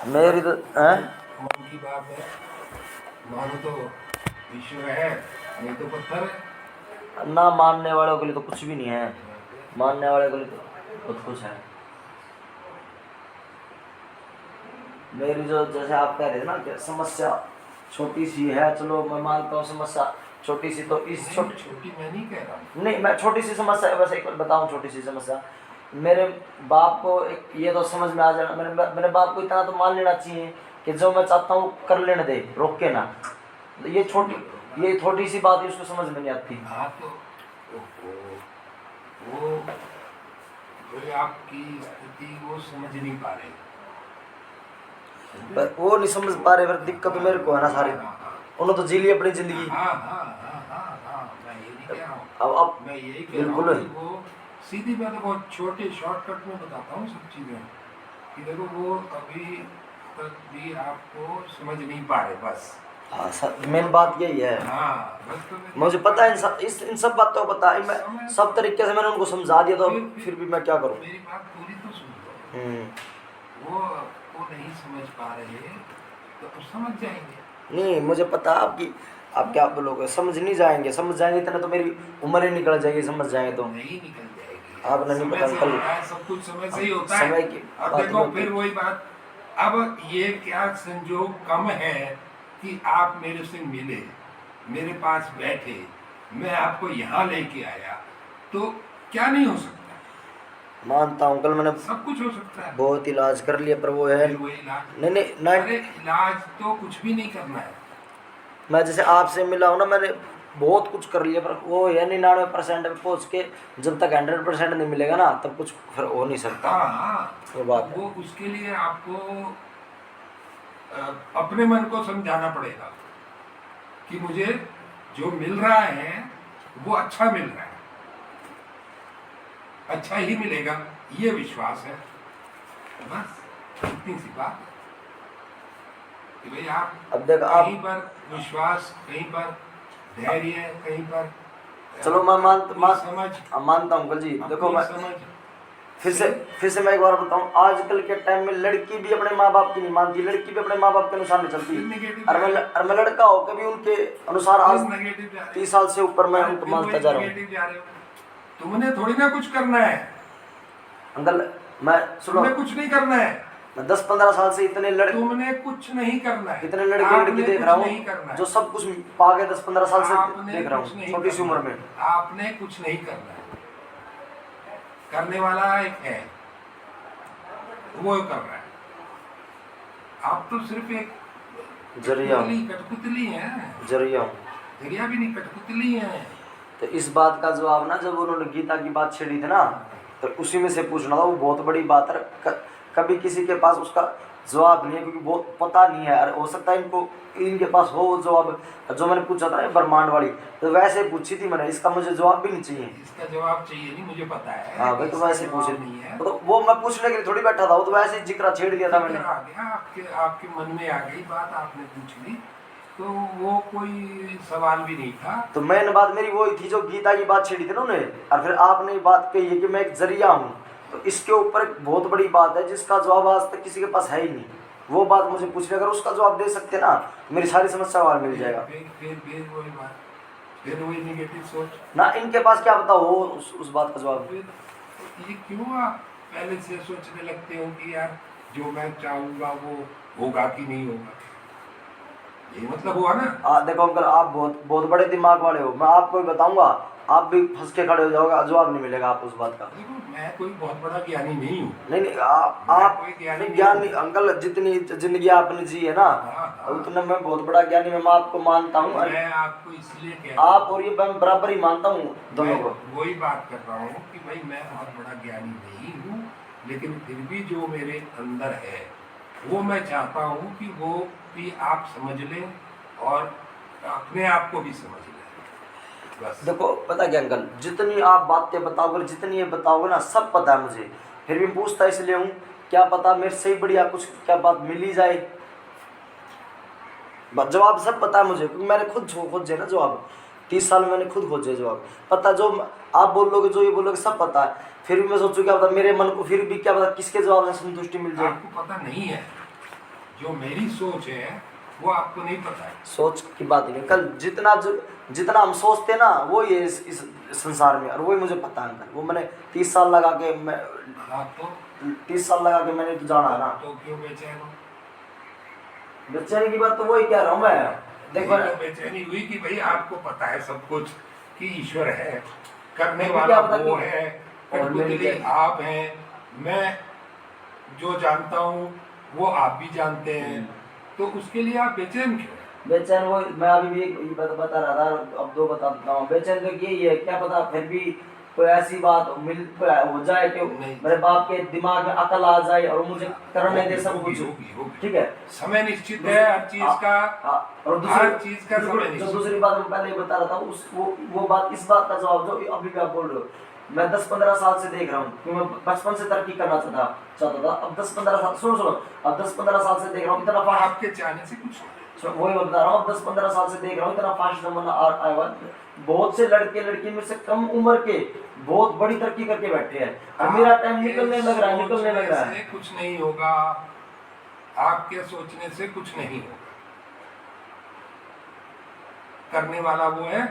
मेरी तो हैं? मन की बात है, मानो तो ईश्वर है, नहीं तो पत्थर है। ना मानने वालों के लिए तो कुछ भी नहीं है, मानने वाले के लिए तो बहुत कुछ है। मेरी जो जैसे आप कह रहे थे ना कि समस्या छोटी सी है, चलो मैं मानता हूँ समस्या छोटी सी, तो इस छोटी छोटी मैं नहीं कह रहा हूँ। नहीं, मैं छोटी सी समस्या है, बस एक बार बताऊँ छोटी सी समस्या। मेरे बाप को एक ये तो समझ में आ जाना, मेरे बाप को इतना तो मान लेना चाहिए कि जो मैं चाहता हूँ कर लेने दे, रोक के ना। ये छोटी सी बात है, उसको समझ में नहीं आती। हाँ तो वो जो आपकी स्थिति वो समझ नहीं पा रहे। पर वो नहीं समझ पा रहे, पर दिक्कत तो मेरे को है ना सारी। उन्होंने तो जी ली अपनी जिंदगी। हाँ हाँ हाँ हाँ हाँ, मैं ये नहीं कह रहा हूँ। अब मैं यही कह रहा बिल्कुल हूँ कि वो सीधी, मैं तो बहुत छोटे शॉर्टकट में बताता हूँ सब चीज़ें कि देखो वो अभी तक भी आपको समझ नहीं पा रहे बस। हाँ सर, मेन बात यही है। हाँ बस तो मुझे पता है इन सब बातों को पता है, मैं सब तरीके से मैंने उनको समझा दिया, तो फिर भी मैं क्या करूँ। मेरी बात पूरी तो सुन लो। वो नहीं समझ पा रहे तो अब समझ जाएंगे। नहीं, मुझे पता है आप क्या बोलोगे, समझ नहीं जाएंगे, समझ जाएंगे इतना तो मेरी उम्र ही निकल जाएगी, समझ जाएंगे तो। नहीं निकल जाएगी, आपने नहीं समय पता से अंकल, होता है, सब कुछ समय से ही होता है। समय की अब बात देखो नहीं फिर होती। वही बात, अब ये क्या संजोग कम है कि आप मेरे से मिले, मेरे पास बैठे, मैं आपको यहाँ लेके आया, तो क्या नहीं हो सकता? मानता हूँ अंकल, मैंने सब कुछ हो सकता है। बहुत इलाज कर लिया, पर वो है फिर वही इलाज, नहीं अरे इलाज तो कुछ भी नहीं करना है। मैं जैसे आपसे मिला हूँ ना, मैंने बहुत कुछ कर लिया, पर वो है 99% पे पहुँच के जब तक 100% नहीं मिलेगा ना, तब कुछ फिर हो नहीं सकता। हाँ हाँ, वो बात तो है। वो उसके लिए आपको अपने मन को समझाना पड़ेगा कि मुझे जो मिल रहा है वो अच्छा मिल रहा है, अच्छा ही मिलेगा, ये विश्वास है। बस इतनी सी बात है कि भाई आप अब देखो कहीं आप, पर विश्वास, कहीं पर धैर्य, कहीं पर चलो मैं समझ, मानता हूँ अंकल जी। देखो अपनी मैं समझ फिर से मैं एक बार बताऊँ, आजकल के टाइम में लड़की भी अपने माँ बाप की नहीं मानती, लड़की भी अपने माँ बाप के अनुसार नहीं चलती। और मैं लड़का होकर भी उनके अनुसार आज नेगेटिव जा रहे 30 साल से ऊपर मैं उनको फिर मानता वही जा रहा हूँ। नेगेटिव जा रहे हो। तुमने थोड़ी ना कुछ करना है, अंकल मैं सुनो, तुमने कुछ नहीं करना है, मैं 10-15 साल से इतने तुमने कुछ नहीं करना है, इतने लड़की देख रहा नहीं करना हूँ है, जो सब कुछ पा गए, 10-15 साल से आपने देख रहा कुछ हूँ, नहीं छोटी सी करना उम्र में। है, आपने कुछ नहीं करना है। करने वाला एक है, वो कर रहा है, आप तो सिर्फ एक जरिया कठपुतली है, जरिया हूँ। जरिया भी नहीं, कठपुतली है। तो इस बात का जवाब ना, जब उन्होंने गीता की बात छेड़ी थी ना, तो उसी में से पूछना था, वो बहुत बड़ी बात है। कभी किसी के पास उसका जवाब नहीं है, क्योंकि बहुत पता नहीं है। और हो सकता है इनके पास हो वो जवाब जो मैंने पूछा था ना ब्रह्मांड वाली, तो वैसे पूछी थी मैंने, इसका मुझे जवाब भी नहीं चाहिए। इसका जवाब चाहिए नहीं, मुझे पता है। हाँ भाई, तो वैसे पूछ नहीं है, तो वो मैं पूछने के लिए थोड़ी बैठा था, वो तो वैसे ही जिक्र छेड़ दिया था मैंने। आ गया आपके मन में आ गई बात, आपने पूछ ली, तो वो कोई सवाल भी नहीं था। तो मेन बात मेरी वही थी जो गीता की बात छेड़ी थी ना उन्हें, और फिर आपने बात कही है कि मैं एक जरिया हूँ, तो इसके ऊपर एक बहुत बड़ी बात है जिसका जवाब आज तक किसी के पास है ही नहीं। वो बात मुझे पूछने, अगर उसका जवाब दे सकते ना, मेरी सारी समस्या का हल मिल जाएगा। फिर वही बात, फिर वही नेगेटिव सोच ना इनके पास क्या पता हो उस बात का जवाब। ये क्यों आप पहले से सोचने लगते हो कि यार जो मैं चाहूंगा वो होगा कि नहीं होगा? ये मतलब हुआ ना। देखो अंकल, आप बहुत बहुत बड़े दिमाग वाले हो, मैं आपको भी बताऊंगा, आप भी फंस के खड़े हो जाओगे, जवाब नहीं मिलेगा आप उस बात का। देखो मैं कोई बहुत बड़ा ज्ञानी नहीं हूँ। नहीं आप कोई ज्ञानी ज्ञानी अंकल, जितनी जिंदगी आपने जी है ना, उतना मैं बहुत बड़ा ज्ञानी, मैं आपको मानता हूँ। मैं आपको इसलिए कह आप और ये मैं बराबर ही मानता हूँ दोनों को। वही बात कर रहा हूँ कि भाई मैं बहुत बड़ा ज्ञानी नहीं हूँ, लेकिन फिर भी जो मेरे अंदर है वो मैं चाहता हूँ कि वो भी आप समझ लें और अपने आप को भी समझ लें। बस देखो पता क्या अंकल, जितनी आप बातें बताओगे, जितनी ये बताओगे ना, सब पता है मुझे, फिर भी पूछता इसलिए हूँ, क्या पता मेरे से ही बढ़िया कुछ क्या बात मिल ही जाए। जवाब सब पता है मुझे, क्योंकि मैंने खुद खोजे ना जवाब, 30 साल में मैंने खुद खोजे जवाब। पता जो आप बोलोगे, जो ये बोलोगे, सब पता है। फिर भी मैं सोचूं क्या पता मेरे मन को फिर भी क्या पता किसके जवाब में संतुष्टि मिल जाए। आपको पता नहीं है, जो मेरी सोच है वो आपको नहीं पता है। सोच की बात नहीं कल, जितना हम सोचते हैं ना वो ये इस संसार में, और वही मुझे पता है अंकल। वो मैंने 30 साल लगा के, मैं हाँ तो 30 साल लगा के मैंने तो जाना है ना। तो क्यों बेचैन हो? बेचैनी की बात तो वही कह रहा हूँ मैं। देखो देखो बेचैनी हुई कि भाई आपको पता है सब कुछ कि ईश्वर है, करने मुझे वाला क्या पता वो कि- है, और मेरी कठपुतली क्या- आप हैं, मैं जो जानता हूँ वो आप भी जानते हैं, तो उसके लिए आप बेचैन क्यों हैं? बेचैन वो मैं अभी भी एक बता रहा था, अब दो बता देता हूँ। बेचैन तो यही है, क्या पता फिर भी कोई ऐसी बात कोई हो जाए कि नहीं। मेरे बाप के दिमाग में अकल आ जाए और मुझे करने दे सब होगी, कुछ। होगी, होगी। ठीक है, समय निश्चित है हर चीज का, और हर चीज का बिल्कुल, समय जो निश्चित। दूसरी बात मैं पहले ही बता रहा था, उस वो बात, इस बात का जवाब जो अभी भी आप बोल रहे हो, मैं 10-15 साल से देख रहा हूँ कि मैं बचपन से तरक्की करना चाहता था। अब 10-15 साल, सुनो, अब 10-15 साल से देख रहा हूँ इतना फास्ट। आपके चाहने से कुछ नहीं। वही मैं बता रहा हूँ, अब 10-15 साल से देख रहा हूँ इतना फास्ट जमाना आया हुआ है। बहुत से लड़के लड़की में से कम उम्र के बहुत बड़ी तरक्की करके बैठे हैं, और मेरा टाइम निकलने लग रहा है। सोचने से कुछ नहीं होगा, आपके सोचने से कुछ नहीं होगा। करने वाला वो है,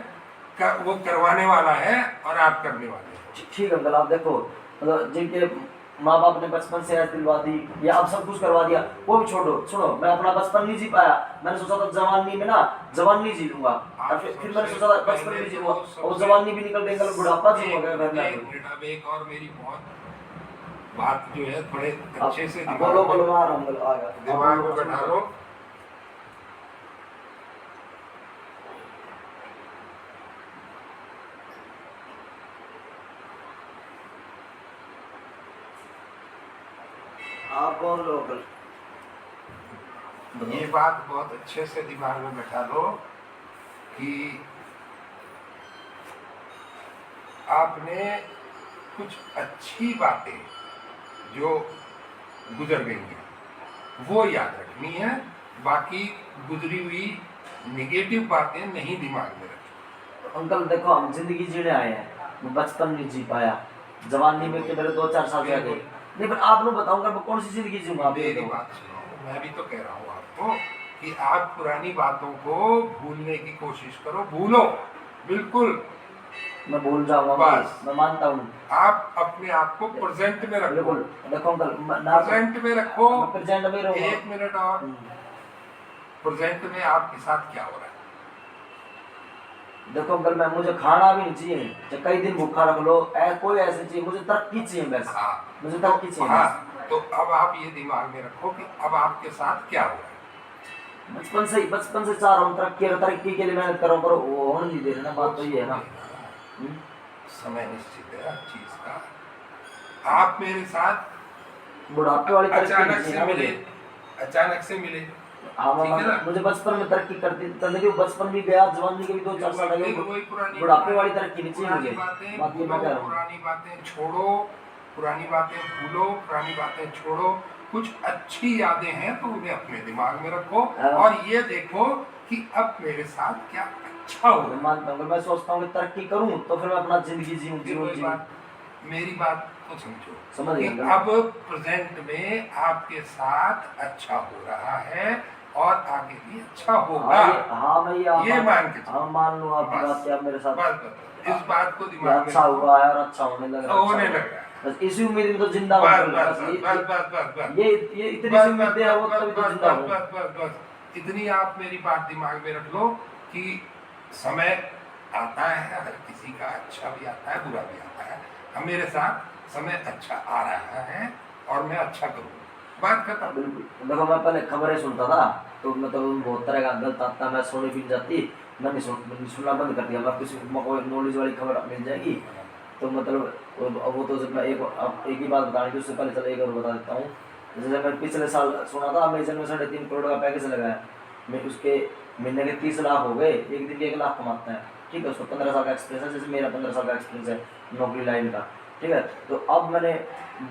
वो करवाने वाला है और आप करने वाले हो। ठीक है अंकल, आप देखो, मतलब जिनके माँ बाप ने बचपन से ऐसे दिलवा दी या अब सब कुछ करवा दिया, वो भी छोड़ो। सुनो, मैं अपना बचपन नहीं जी पाया, मैंने सोचा था जवानी में ना जवानी जी लूंगा, और फिर मैंने सोचा था बचपन में जी लूंगा, और जवानी भी निकल देंगे, बुढ़ापा जीऊंगा घर में। एक और मेरी बहुत बात जो है थोड़े अच्छे से बोलो बोलो, आ रहा हूँ, आ गया दिमाग में बैठा लो। आप बोलो। ये बात बहुत अच्छे से दिमाग में बैठा लो कि आपने कुछ अच्छी बातें जो गुजर गई हैं वो याद रखनी है, बाकी गुजरी हुई निगेटिव बातें नहीं दिमाग में रखनी। अंकल देखो, हम जिंदगी जीने आए हैं, मैं बचपन नहीं जी पाया, जवानी में के मेरे 2-4 साल रह गए। नहीं, पर आप लोग बताऊंगा मैं कौन सी जिंदगी जीऊंगा। मेरी बात सुनो, मैं भी तो कह रहा हूँ आपको कि आप पुरानी बातों को भूलने की कोशिश करो, भूलो बिल्कुल। मैं भूल जाऊंगा, बस। मैं मानता हूँ। आप अपने आप को प्रेजेंट में रखो, बिल्कुल देखो अंकल, प्रेजेंट में रखो। प्रेजेंट में रहूंगा। 1 मिनट और, प्रेजेंट में आपके साथ क्या हो रहा है? देखो अंकल, मैं मुझे खाना भी नहीं चाहिए, चाहे कई दिन भूखा रख लो, कोई ऐसे चाहिए, मुझे तरक्की चाहिए बस। हाँ, मुझे तरक्की चाहिए। हाँ, तो अब आप ये दिमाग में रखो कि अब आपके साथ क्या हो रहा है। बचपन से चाह रहा हूँ तरक्की के लिए मेहनत कर रहा हूँ, पर वो होने नहीं दे रहे ना, बात तो ये है ना। समय निश्चित है हर चीज का। आप मेरे साथ बुढ़ापे वाली तरक्की अचानक नहीं से है मिले, मुझे। अचानक से मिले, हाँ, ठीक है ना? मुझे बचपन में तरक्की करने की, बचपन भी गया, जवानी के भी 2-4 साल लगे, बुढ़ापे वाली तरक्की नहीं चाहिए मुझे। बात ये मैं कह रहा हूँ। पुरानी बातें छोड़ो, पुरानी बातें भूलो, पुरानी बातें छोड़ो। कुछ अच्छी यादें हैं तो उन्हें अपने दिमाग में रखो और ये देखो कि अब मेरे साथ क्या अच्छा हो। मैं सोचता हूँ कि तरक्की करूँ तो फिर मैं अपना जिंदगी जीऊँ। मेरी बात को समझो, समझ कि गया। अब प्रेजेंट में आपके साथ अच्छा हो रहा है और आगे भी अच्छा होगा। हाँ, मैं ये मान के हाँ, मान लूँ आपकी बात कि आप मेरे साथ बस इस बात को दिमाग में अच्छा हुआ है और अच्छा होने लग रहा है। बस इसी उम्मीद में तो जिंदा हूँ। ये इतनी उम्मीदें हैं वो तभी तो जिंदा हूँ। बस इतनी आप मेरी बात दिमाग में रख लो कि समय आता है, हर किसी का अच्छा भी आता है, बुरा भी आता है। अब मेरे साथ समय अच्छा आ रहा है और मैं अच्छा करूँगा। बात खत्म। बिल्कुल। देखो, मैं पहले खबरें सुनता था तो मतलब बहुत तरह का गलत आता, मैं सोने भी जाती, मैंने सुनना बंद कर दिया। मैं किसी को नॉलेज वाली खबर मिल जाएगी तो मतलब वो तो जब मैं एक ही बात बतानी थी, उससे पहले चलो एक और बता देता हूँ। जैसे मैं पिछले साल सुना था, अमेजन में 3.5 करोड़ का पैकेज लगाया, मैं उसके महीने के 30 लाख हो गए, एक दिन के 1 लाख कमाता है। ठीक है, उसको 15 साल का एक्सपीरियंस है, जैसे मेरा 15 साल का एक्सपीरियंस है नौकरी लाइन का। ठीक है, तो अब मैंने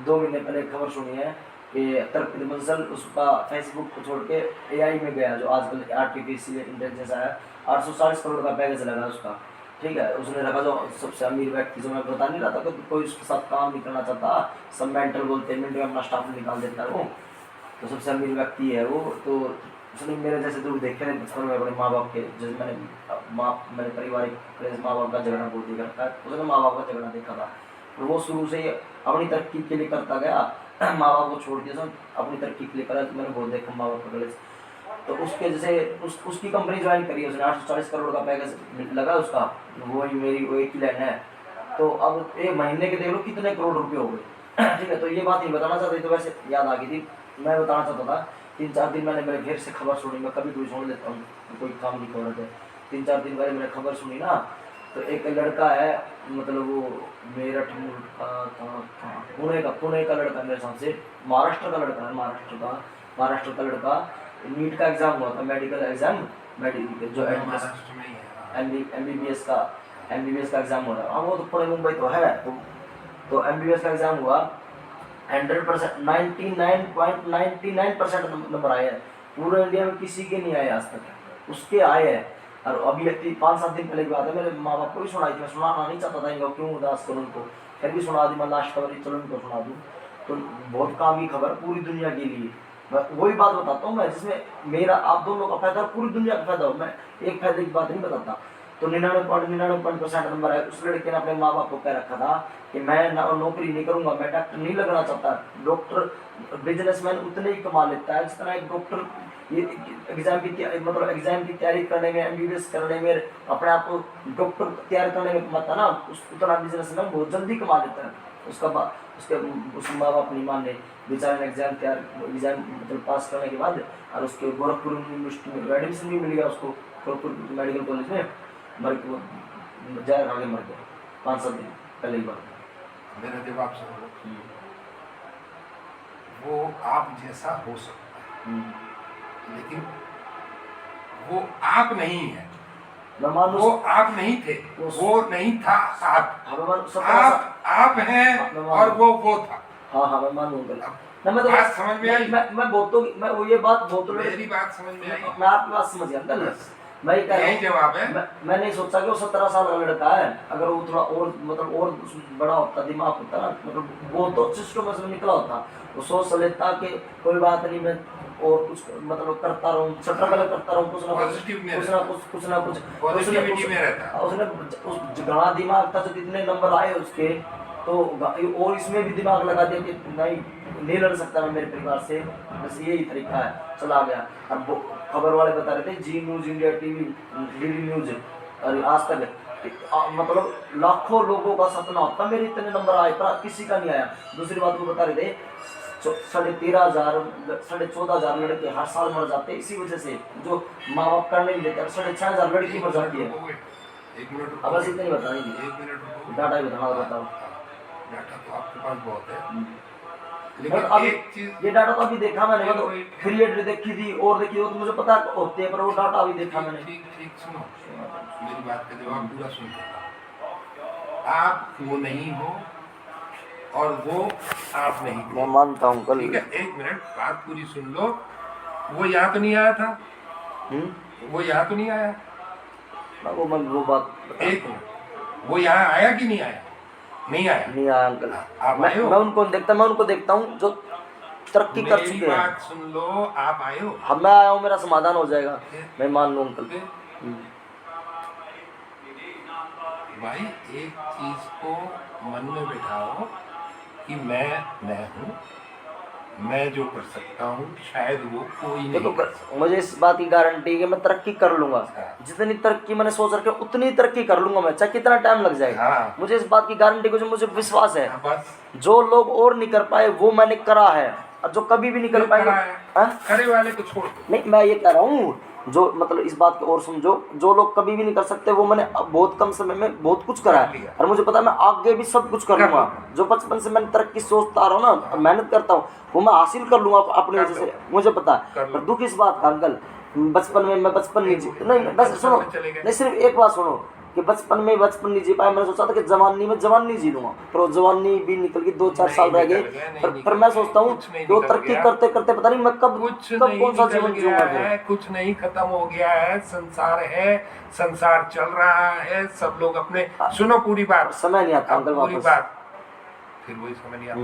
2 महीने पहले खबर सुनी है कि तरक्की मंजिल उसका फेसबुक को छोड़ के AI में गया, जो आजकल आर्टिफिशियल इंटेलिजेंस आया, 840 करोड़ का पैकेज लगा उसका। ठीक है, उसने रखा जो सबसे अमीर व्यक्ति, जो मैं बता नहीं रहा था कि कोई उसके साथ काम नहीं करना चाहता, सब मेंटल बोलते हैं, मिनट में अपना स्टाफ निकाल देता है वो। तो सबसे अमीर व्यक्ति है वो। तो उसने मेरे जैसे दुख देखे थे बचपन में अपने माँ बाप के, जैसे मैंने पारिवारिक माँ बाप का झगड़ा बहुत देखा था, उसने माँ बाप का झगड़ा देखा था। तो वो शुरू से ही अपनी तरक्की के लिए करता गया, माँ बाप को छोड़ दिया, सब अपनी तरक्की के लिए करा। तो मैंने बहुत देखा माँ बाप का गलत। तो उसके जैसे उसकी कंपनी ज्वाइन करी, उसने 840 करोड़ का पैकेज लगा उसका, वही मेरी वो एक ही लाइन है। तो अब एक महीने के देख लो कितने करोड़ रुपए हो गए। ठीक है, तो ये बात नहीं बताना चाहती, तो वैसे याद आ गई थी। मैं बताना चाहता था 3-4 दिन मैंने मेरे घर से खबर सुनी, मैं कभी कोई सुन लेता हूँ, कोई काम की खबर है। 3-4 दिन पहले मैंने खबर सुनी ना, तो एक लड़का है, मतलब वो मेरठ का था, पुणे का लड़का, मेरे हिसाब से महाराष्ट्र का लड़का है, महाराष्ट्र का लड़का। नीट का एग्जाम हुआ था, मेडिकल एग्जाम, जो महाराष्ट्र में ही है। एमबीबीएस का एग्जाम हो रहा है। हाँ, वो तो पुणे मुंबई तो है। तो एमबीबीएस का एग्जाम हुआ, 100% 99.99% नंबर आए हैं। पूरे इंडिया में किसी के नहीं आए आज तक, उसके आए हैं। और अभी 5-7 दिन पहले की बात है, मेरे माँ बाप को भी सुनाई थी, मैं सुनाना नहीं चाहता था इनको, क्यों उदास करूँ उनको, फिर भी सुना दी। मैं लास्ट खबर चलो उनको सुना दूँ। तो बहुत काम की खबर पूरी दुनिया के लिए। मैं वही बात बताता हूँ मैं, जिसमें मेरा आप दोनों का फायदा और पूरी दुनिया का फायदा हो। मैं एक फायदे की बात नहीं बताता। तो 99.99% नंबर है। उस लड़के ने अपने माँ बाप को कह रखा था कि मैं नौकरी नहीं करूंगा, मैं डॉक्टर नहीं लगना चाहता। डॉक्टर बिजनेसमैन उतने ही कमा लेता है जितना एक डॉक्टर ये एग्जाम की तैयारी करने में, एमबीबीएस करने में, अपने आप को डॉक्टर तैयार करने में कमाता ना, उतना बिजनेसमैन बहुत जल्दी कमा लेता है। उसके माँ बाप नहीं माने, बेचारे ने एग्जाम पास करने के बाद और उसके गोरखपुर यूनिवर्सिटी में एडमिशन भी मिल गया उसको, गोरखपुर मेडिकल कॉलेज में। मर के वो जहर खा के मर गया 5-7 दिन पहले ही बात। मेरा जवाब सुनो, वो आप जैसा हो सकता है, लेकिन वो आप नहीं है। वो आप नहीं थे, वो नहीं था आप हैं और वो था। हाँ, मैं मानूं अंकल। बात समझ में आई? मैं वो ये बात मेरी बात समझ में आई? मैं आपकी बात समझ गया अंकल। मैं यही जवाब है। मैं नहीं सोचा कि वो 17 साल का लड़का है। अगर वो थोड़ा और और बड़ा होता, दिमाग होता ना, वो तो सिस्टम में निकला होता, वो सोच लेता कि कोई बात नहीं, मैं और कुछ करता रहूँ, स्ट्रगल करता रहूँ, कुछ ना कुछ। उसने उस घना दिमाग था, जब इतने नंबर आए उसके, तो और इसमें भी दिमाग लगा दिया कि नहीं लड़ सकता मैं मेरे परिवार से, बस यही तरीका है, चला गया। अब खबर वाले बता रहे थे, Zee News, India TV, DD News और आज तक, लाखों लोगों का सपना होता मेरे इतने नंबर आए, पर किसी का नहीं आया। दूसरी बात वो बता रहे थे, 13,000-14,000 लड़के हर साल मर जाते हैं इसी वजह से, जो माँ बाप करने नहीं देते। 6,500 लड़की मर जाती है। अब बस इतनी बताएंगे, डाटा ही बताओ। डाटा तो आपके पास बहुत है, लेकिन अभी ये डाटा तो अभी देखा मैंने, तो क्रिएटर देखी थी और देखी हो तो मुझे पता होते हैं, पर वो डाटा अभी देखा मैंने। ठीक सुनो, मेरी बात का जवाब पूरा सुन लो। आप वो नहीं हो और वो आप नहीं, मैं मानता हूँ कल। ठीक है, 1 मिनट बात पूरी सुन लो। वो यहाँ तो नहीं आया था, वो यहाँ तो नहीं आया, वो बात एक मिनट, वो यहाँ आया कि नहीं आया? नहीं आया अंकल। आप आए हो? मैं उनको देखता हूँ जो तरक्की कर चुके हैं। बात सुन लो, आप आए हो? अब मैं आया हूँ, मेरा समाधान हो जाएगा, मैं मान लूँ अंकल। भाई एक चीज को मन में बिठाओ कि मैं हूँ, मैं जो कर सकता हूँ शायद वो कोई नहीं। तो मुझे इस बात की गारंटी है कि मैं तरक्की कर लूंगा, जितनी तरक्की मैंने सोच रखी उतनी तरक्की कर लूंगा मैं, चाहे कितना टाइम लग जाए। मुझे इस बात की गारंटी को, जो मुझे विश्वास है, जो लोग और नहीं कर पाए वो मैंने करा है, और जो कभी भी नहीं कर पाएंगे करे वाले को छोड़। नहीं, मैं ये कह रहा हूँ, जो इस बात को और समझो, जो लोग कभी भी नहीं कर सकते वो मैंने बहुत कम समय में बहुत कुछ करा है, और मुझे पता है मैं आगे भी सब कुछ कर लूंगा। जो बचपन से मैंने तरक्की सोचता आ रहा हूँ ना, मेहनत करता हूँ, वो मैं हासिल कर लूंगा अपनी वजह से, मुझे पता है। पर दुख इस बात का अंकल, बचपन में मैं बचपन नहीं जी, नहीं बस सुनो, नहीं सिर्फ एक बात सुनो, कि बचपन नहीं जी पाया। मैंने सोचा था कि जवानी जी लूंगा, पर जवानी भी निकल गई, 2-4 साल रह गए। पर मैं सोचता हूँ जो तरक्की करते करते पता नहीं मैं कब कौन सा जीवन जीऊंगा। कुछ नहीं खत्म हो गया है, संसार है, संसार चल रहा है, सब लोग अपने, सुनो पूरी बात, समय नहीं आता अंकल, पूरी बात, फिर वही समय नहीं आता।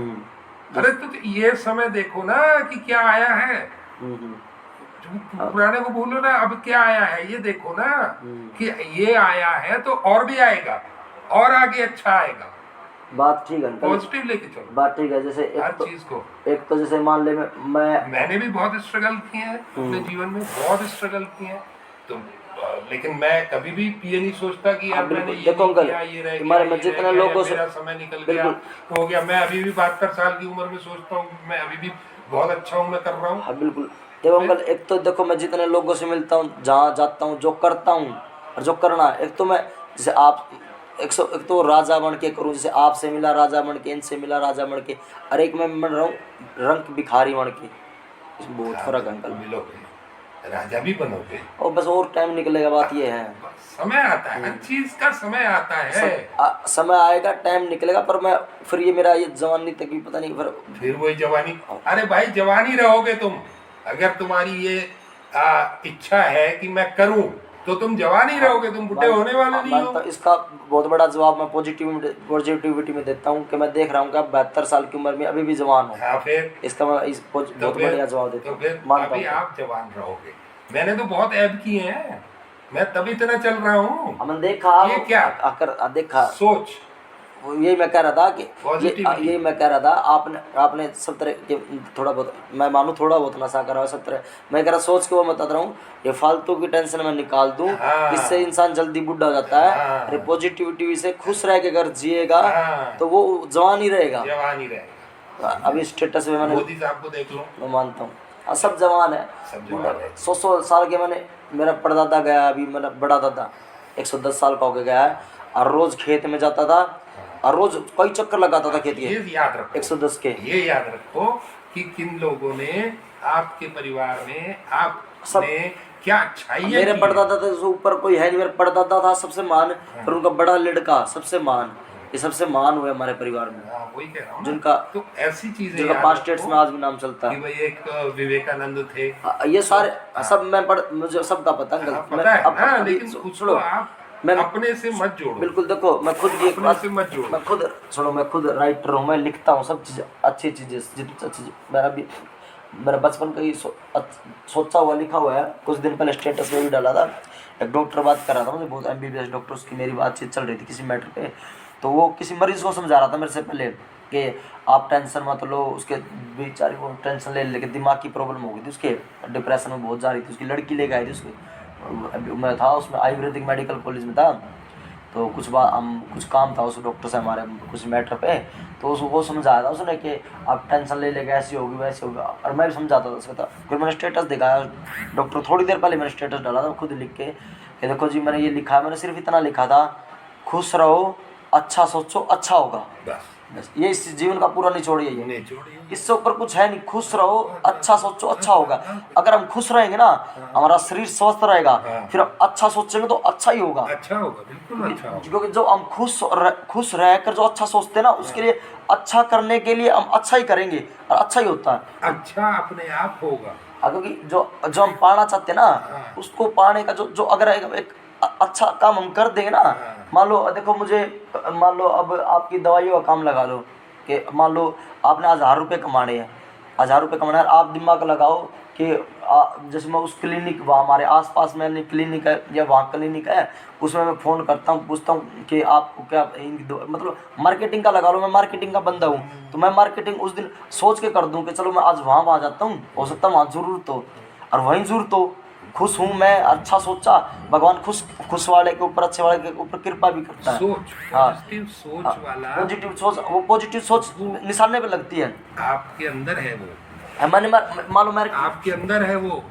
अरे तो ये समय देखो ना कि क्या आया है, हम्म। पुराने को भूलो ना, अब क्या आया है ये देखो ना कि ये आया है तो और भी आएगा और आगे अच्छा आएगा। बात ठीक है अंकल, पॉजिटिव लेके चलो बात ठीक है। जैसे हर चीज को। एक तो जैसे मान ले मैंने भी बहुत स्ट्रगल किए हैं अपने जीवन में, बहुत स्ट्रगल किए हैं तो लेकिन मैं कभी भी ये नहीं सोचता कि यार मैंने ये देखो नहीं अंकल, किया, ये रह तुम्हारे गया, में जितने लोगों से मेरा समय निकल गया हो गया। मैं अभी भी 72 साल की उम्र में सोचता हूँ मैं अभी भी बहुत अच्छा हूँ, मैं कर रहा हूँ। हाँ बिल्कुल। देखो अंकल, एक तो देखो मैं जितने लोगों से मिलता हूँ, जहाँ जाता हूँ, जो करता हूँ और जो करना है, एक तो मैं जैसे आप एक तो राजा बन के करूँ, जैसे आपसे मिला राजा बन के, इनसे मिला राजा बन के, और एक मैं बन रहा हूँ रंग भिखारी बन के। इसमें बहुत फर्क है अंकल। मिलोगे राजा भी बनोगे और बस और टाइम निकलेगा, बात ये है। समय आता है, हर चीज का समय आता है। समय आएगा, टाइम निकलेगा, पर मैं फिर ये मेरा ये जवानी तक भी पता नहीं फिर वही जवानी। अरे भाई जवानी रहोगे तुम, अगर तुम्हारी ये इच्छा है कि मैं करूं तो तुम जवानी रहोगे, तुम बुढ़े होने वाले नहीं हो। इसका बहुत बड़ा जवाब मैं पॉजिटिविटी में देता हूँ कि मैं देख रहा हूँ कि आप 72 साल की उम्र में अभी भी जवान हो। हाँ, फिर इसका मैं बहुत बढ़िया जवाब देता हूँ। तो फिर अभी आप जवान रहोगे। मैंने तो बहुत ऐब किए हैं, मैं तभी इतना चल रहा हूँ। हमने देखा ये क्या देखा सोच, यही मैं कह रहा था कि यही मैं कह रहा था, आपने सब तरह के थोड़ा बहुत, मैं मानूं थोड़ा बहुत नशा करा सब तरह, मैं कह रहा सोच के वो मैं बता रहा हूँ, ये फालतू की टेंशन मैं निकाल दूं। हाँ। इससे इंसान जल्दी बुढ़ा हो जाता है। हाँ। अरे पॉजिटिविटी से खुश रह के अगर जिएगा तो वो जवान ही रहेगा। अभी स्टेटस में मैंने मोदी साहब को देख लो, मैं मानता हूँ सब जवान है, 100 साल के। मैंने मेरा परदादा गया, अभी मेरा बड़ा दादा 110 साल का होके गया है, और रोज खेत में जाता था और रोज कई चक्कर लगाता था खेत के। ये याद रखो 110 के। ये याद रखो कि किन लोगों ने आपके परिवार में आपने क्या अच्छाई। मेरे परदादा थे ऊपर कोई है नहीं, मेरा परदादा था सबसे महान, फिर उनका बड़ा लड़का सबसे महान, ये सबसे महान हुए हमारे परिवार में। वही कह रहा हूं, जिनका तो ऐसी चीजें जिनका 5 स्टेट्स में आज भी नाम चलता है। भाई एक विवेकानंद थे, ये सारे सब मैं मुझे सबका पता है। लेकिन उसको आप मैं अपने से मत जोड़ो। बिल्कुल, देखो मैं खुद ये बात से मत जोड़ो। मैं खुद सुनो, मैं खुद राइटर हूँ, मैं लिखता हूँ सब चीज़, अच्छी चीज़ें जितनी अच्छी। मेरा बचपन का ही सोचा हुआ लिखा हुआ है। कुछ दिन पहले स्टेटस में भी डाला था, एक डॉक्टर बात कर रहा था मुझे, बहुत MBBS डॉक्टर, उसकी मेरी बातचीत चल रही थी किसी मैटर पे, तो वो किसी मरीज को समझा रहा था मेरे से पहले कि आप टेंशन मत लो। उसके बेचारे को टेंशन ले लेके दिमाग की प्रॉब्लम हो गई थी, उसके डिप्रेशन में बहुत जा रही थी। उसकी लड़की लेके आई थी, उसकी मैं था उसमें आयुर्वेदिक मेडिकल कॉलेज में था, तो कुछ काम था उस डॉक्टर से हमारे कुछ मैटर पे, तो वो समझाया था उसने कि आप टेंशन ले लेके ऐसी होगी वैसी होगा, और मैं भी समझाता था उसका था। फिर मैंने स्टेटस दिखाया, डॉक्टर थोड़ी देर पहले मैंने स्टेटस डाला था खुद लिख के कि देखो जी मैंने ये लिखा है, मैंने सिर्फ इतना लिखा था, खुश रहो, अच्छा सोचो, अच्छा होगा, बस ये इस जीवन का पूरा निचोड़ यही है, इससे ऊपर कुछ है नहीं। खुश रहो, अच्छा सोचो, अच्छा होगा। अगर हम खुश रहेंगे ना, हमारा शरीर स्वस्थ रहेगा, फिर हम अच्छा सोचेंगे तो अच्छा ही होगा, अच्छा होगा, बिल्कुल अच्छा होगा। क्योंकि जो हम खुश रहकर जो अच्छा सोचते हैं ना, उसके लिए अच्छा करने के लिए हम अच्छा ही करेंगे और अच्छा ही होता है, अच्छा अपने आप होगा। क्योंकि जो हम पाना चाहते हैं ना, उसको पाने का जो अगर एक अच्छा काम हम कर देंगे ना, मान लो देखो मान लो अब आपकी दवाइयों का काम लगा लो कि मान लो आपने 1000 रुपये कमाने हैं, 1000 रुपये कमाना है, आप दिमाग लगाओ कि जैसे मैं उस क्लिनिक, वहाँ हमारे आसपास में क्लिनिक है या वहाँ क्लिनिक है, उसमें मैं फ़ोन करता हूँ, पूछता हूँ कि आपको क्या मतलब मार्केटिंग का लगा लो, मैं मार्केटिंग का बंदा हूँ, तो मैं मार्केटिंग उस दिन सोच के कर दूँ कि चलो मैं आज वहाँ जाता हूँ, हो सकता है वहाँ ज़रूरत हो, और वहीं ज़रूरत हो, खुश हूँ मैं, अच्छा सोचा, भगवान खुश वाले के ऊपर, अच्छे वाले के ऊपर कृपा भी करता है। पॉजिटिव सोच वाला, पॉजिटिव सोच, वो पॉजिटिव सोच निशाने पे लगती है, आपके अंदर है वो, मालूम है आपके अंदर है वो।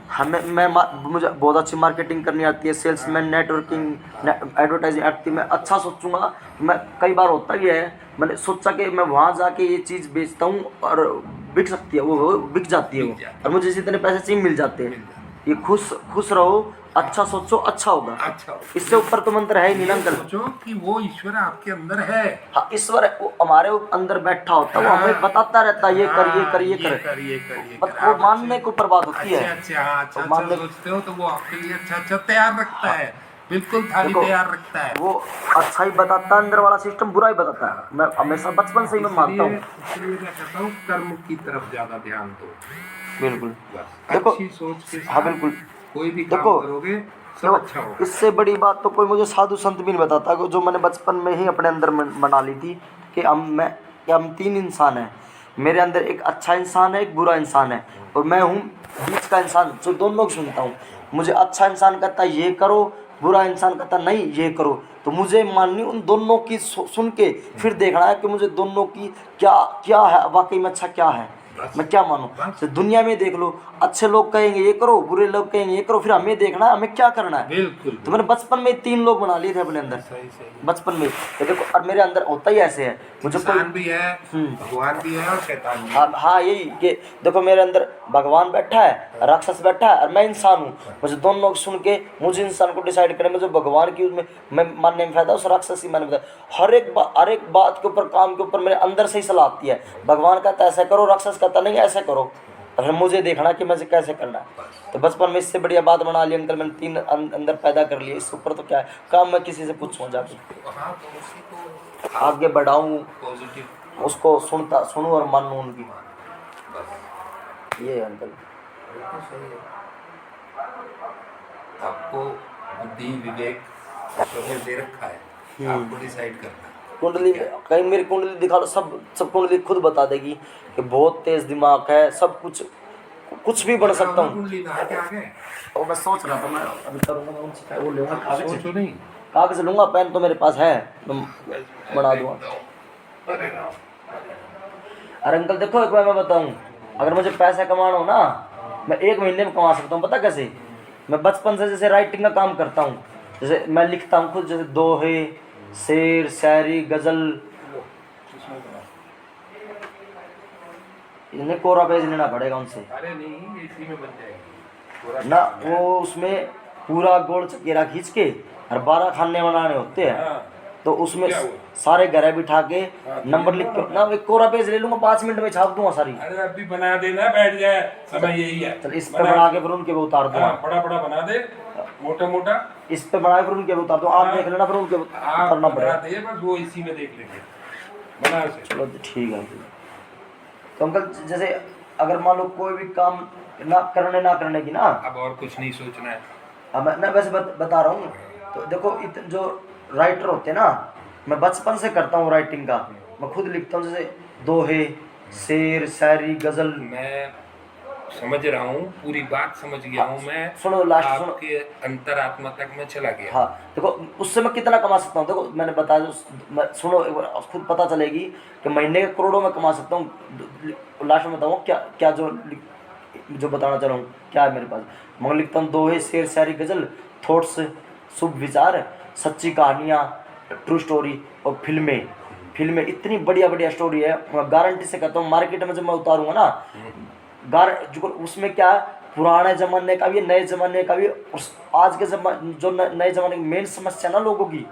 मुझे बहुत अच्छी मार्केटिंग करनी आती है, सेल्समैन, नेटवर्किंग, एडवर्टाइजिंग आती है। मैं अच्छा सोचूंगा, मैं कई बार होता ही है, मैंने सोचा कि मैं वहाँ जाके ये चीज़ बेचता हूँ और बिक सकती है, वो बिक जाती है वो, और मुझे इसी तरह पैसे चाहिए मिल जाते हैं। ये खुश रहो, अच्छा सोचो, अच्छा होगा, अच्छा होगा। इससे ऊपर तो मंत्र है ही नहीं ना अंकल। सोचो कि वो ईश्वर आपके अंदर है। हाँ, ईश्वर वो हमारे अंदर बैठा होता है, वो हमें बताता रहता है, ये करिए, वो मानने के ऊपर बात होती है। अच्छा सोचते हो तो वो आपके लिए अच्छा तैयार रखता है, बिल्कुल थाली देखो, तैयार रखता है। वो अच्छा ही बताता है, अंदर वाला सिस्टम बुरा ही बताता है। मैं हमेशा बचपन से ही मैं मानता हूँ। इसलिए मैं कहता हूँ कर्म की तरफ ज्यादा ध्यान दो। बिल्कुल। बस देखो, अच्छी सोच के हाँ साथ बिल्कुल। कोई भी काम देखो, करोगे सब देखो, अच्छा होगा। इससे बड़ी बात तो कोई मुझे साधु संत भी नहीं बताता, जो मैंने बचपन में ही अपने अंदर बना ली थी कि हम तीन इंसान हैं। मेरे अंदर एक अच्छा इंसान है, एक बुरा इंसान है, और मैं हूँ बीच का इंसान जो दोनों को सुनता हूँ। मुझे अच्छा इंसान कहता है ये करो, बुरा इंसान कहता नहीं ये करो, तो मुझे माननी उन दोनों की सुन के फिर देखना है कि मुझे दोनों की क्या क्या है, वाकई में अच्छा क्या है, मैं क्या मानूं। बस तो दुनिया में देख लो, अच्छे लोग कहेंगे ये करो, बुरे लोग कहेंगे ये करो, फिर हमें देखना है हमें क्या करना है। बिल्कुल तो मैंने बचपन में तीन लोग बना लिए थे अपने अंदर, सही बचपन में। तो देखो, और मेरे अंदर होता ही ऐसे है, मुझे कोई इंसान भी है, भगवान भी है और शैतान भी है। हाँ हाँ, यही कि देखो मेरे अंदर भगवान बैठा है, राक्षस बैठा है, और मैं इंसान हूँ। मुझे दोनों को सुन के मुझे इंसान को डिसाइड करने में, जो भगवान की उसमें मैं मानने में फायदा, उस राक्षस की मानने में फायदा। हर एक बात के ऊपर, काम के ऊपर मेरे अंदर से ही सलाह आती है। भगवान कहता है ऐसा करो, राक्षस कहता नहीं ऐसा करो, तो फिर मुझे देखना कि मुझे कैसे करना है। तो बचपन में इससे बढ़िया बात बना ली अंकल, मैंने तीन अंदर पैदा कर लिए, इससे ऊपर तो क्या है, काम मैं किसी से पूछूँ जाके, हाँ तो उसी को आगे बढ़ाऊँ, पॉजिटिव उसको सुनूँ और मानूँ उनकी। बस ये है अंकल। बिल्कुल सही है। आपको बुद्धि विवेक ईश्वर ने दे रखा है, आपको डिसाइड करना है। कुंडली क्या है? कहीं मेरी कुंडली दिखा लो, सब कुंडली खुद बता देगी कि बहुत तेज दिमाग है, सब कुछ कुछ भी बन सकता हूँ। कुंडली ना क्या है? और मैं सोच रहा था, मैं अभी करूँगा, मैं उनसे वो लूँगा कागज, सोचो नहीं। कागज लूँगा, पेन तो मेरे पास है, मैं बना दूँगा। अरे राम। अरे अंकल देखो, एक बार मैं बताऊँ, अगर मुझे पैसा कमाना हो ना, मैं 1 महीने में कमा सकता हूँ। पता कैसे? मैं बचपन से जैसे राइटिंग का काम करता हूँ, जैसे मैं लिखता हूँ खुद, जैसे दोहे, शेर, शायरी, गज़ल। इन्हें कोरा पेज लेना पड़ेगा उनसे अरे नहीं, इसी में बन जाएगी पूरा ना, काम है। वो उसमें पूरा गोल चकेरा खींच के और 12 खाने बनाने होते हैं। हाँ, तो उसमें क्या हुआ? सारे घर बिठा के हाँ, नंबर लिख के ना, एक कोरा पेज ले लूंगा, 5 मिनट में छाप दूंगा सारी। अरे अभी बना देना, बैठ जाए, समय यही है। चल इस पे बना के फिर उनके पे उतार दूंगा। हाँ, बड़ा बड़ा बना दे, मोटा मोटा। इस पे बना के फिर उनके पे उतार दूंगा, आप देख लेना, फिर उनके आप उतारना बना पड़ेगा। दे, बस वो इसी में देख लेंगे, बना से। चलो ठीक है। तो अंकल जैसे अगर मान लो कोई भी काम ना करने की ना, अब और कुछ नहीं सोचना है। अब मैं ना वैसे बता रहा हूँ। तो देखो जो राइटर होते हैं ना, मैं बचपन से करता हूँ राइटिंग का, मैं खुद लिखता हूँ, जैसे दोहे, शेर, शायरी, गज़ल। मैं समझ रहा हूँ, पूरी बात समझ गया हूँ मैं। सुनो, लास्ट सुनो। आपके अंतरात्मा तक मैं चला गया। हाँ देखो, उससे मैं कितना कमा सकता हूँ, देखो मैंने बताया, सुनो एक बार, खुद पता चलेगी कि महीने के करोड़ों में कमा सकता हूँ। लास्ट में बताऊँ क्या क्या, जो बताना चाह रहा हूँ क्या है मेरे पास। मगर लिखता हूँ दोहे, शेर, शायरी, गज़ल, थॉट्स, शुभ विचार, सच्ची कहानियाँ, ट्रू स्टोरी, और फिल्में इतनी बढ़िया बढ़िया स्टोरी है। मैं गारंटी से कहता हूँ, मार्केट में जब मैं उतारूँगा ना, जो उसमें क्या है, पुराने ज़माने का भी, नए ज़माने का भी, उस आज के जो नए ज़माने की मेन समस्या ना लोगों की,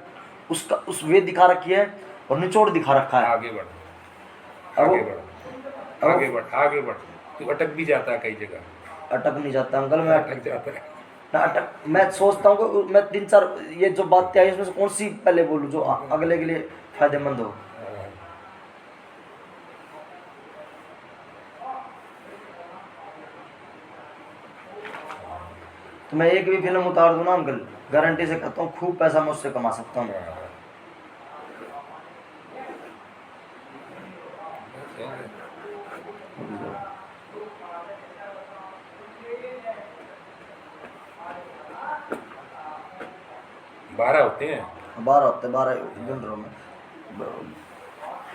उसका उस वे दिखा रखी है, और निचोड़ दिखा रखा है। आगे बढ़, आगे बढ़, आगे बढ़, आगे बढ़। तू अटक भी जाता है कई जगह। अटक नहीं जाता अंकल, मैं अटक जाता है। मैं सोचता हूँ कि मैं 3-4 ये जो बातें आई, इसमें से कौन सी पहले बोलूँ जो अगले के लिए फायदेमंद हो। तो मैं एक भी फिल्म उतार दूँ ना अंकल, गारंटी से कहता हूँ खूब पैसा मैं उससे कमा सकता हूँ। 12 होते हैं। 12 होते, 12 गिन रहा हूँ मैं,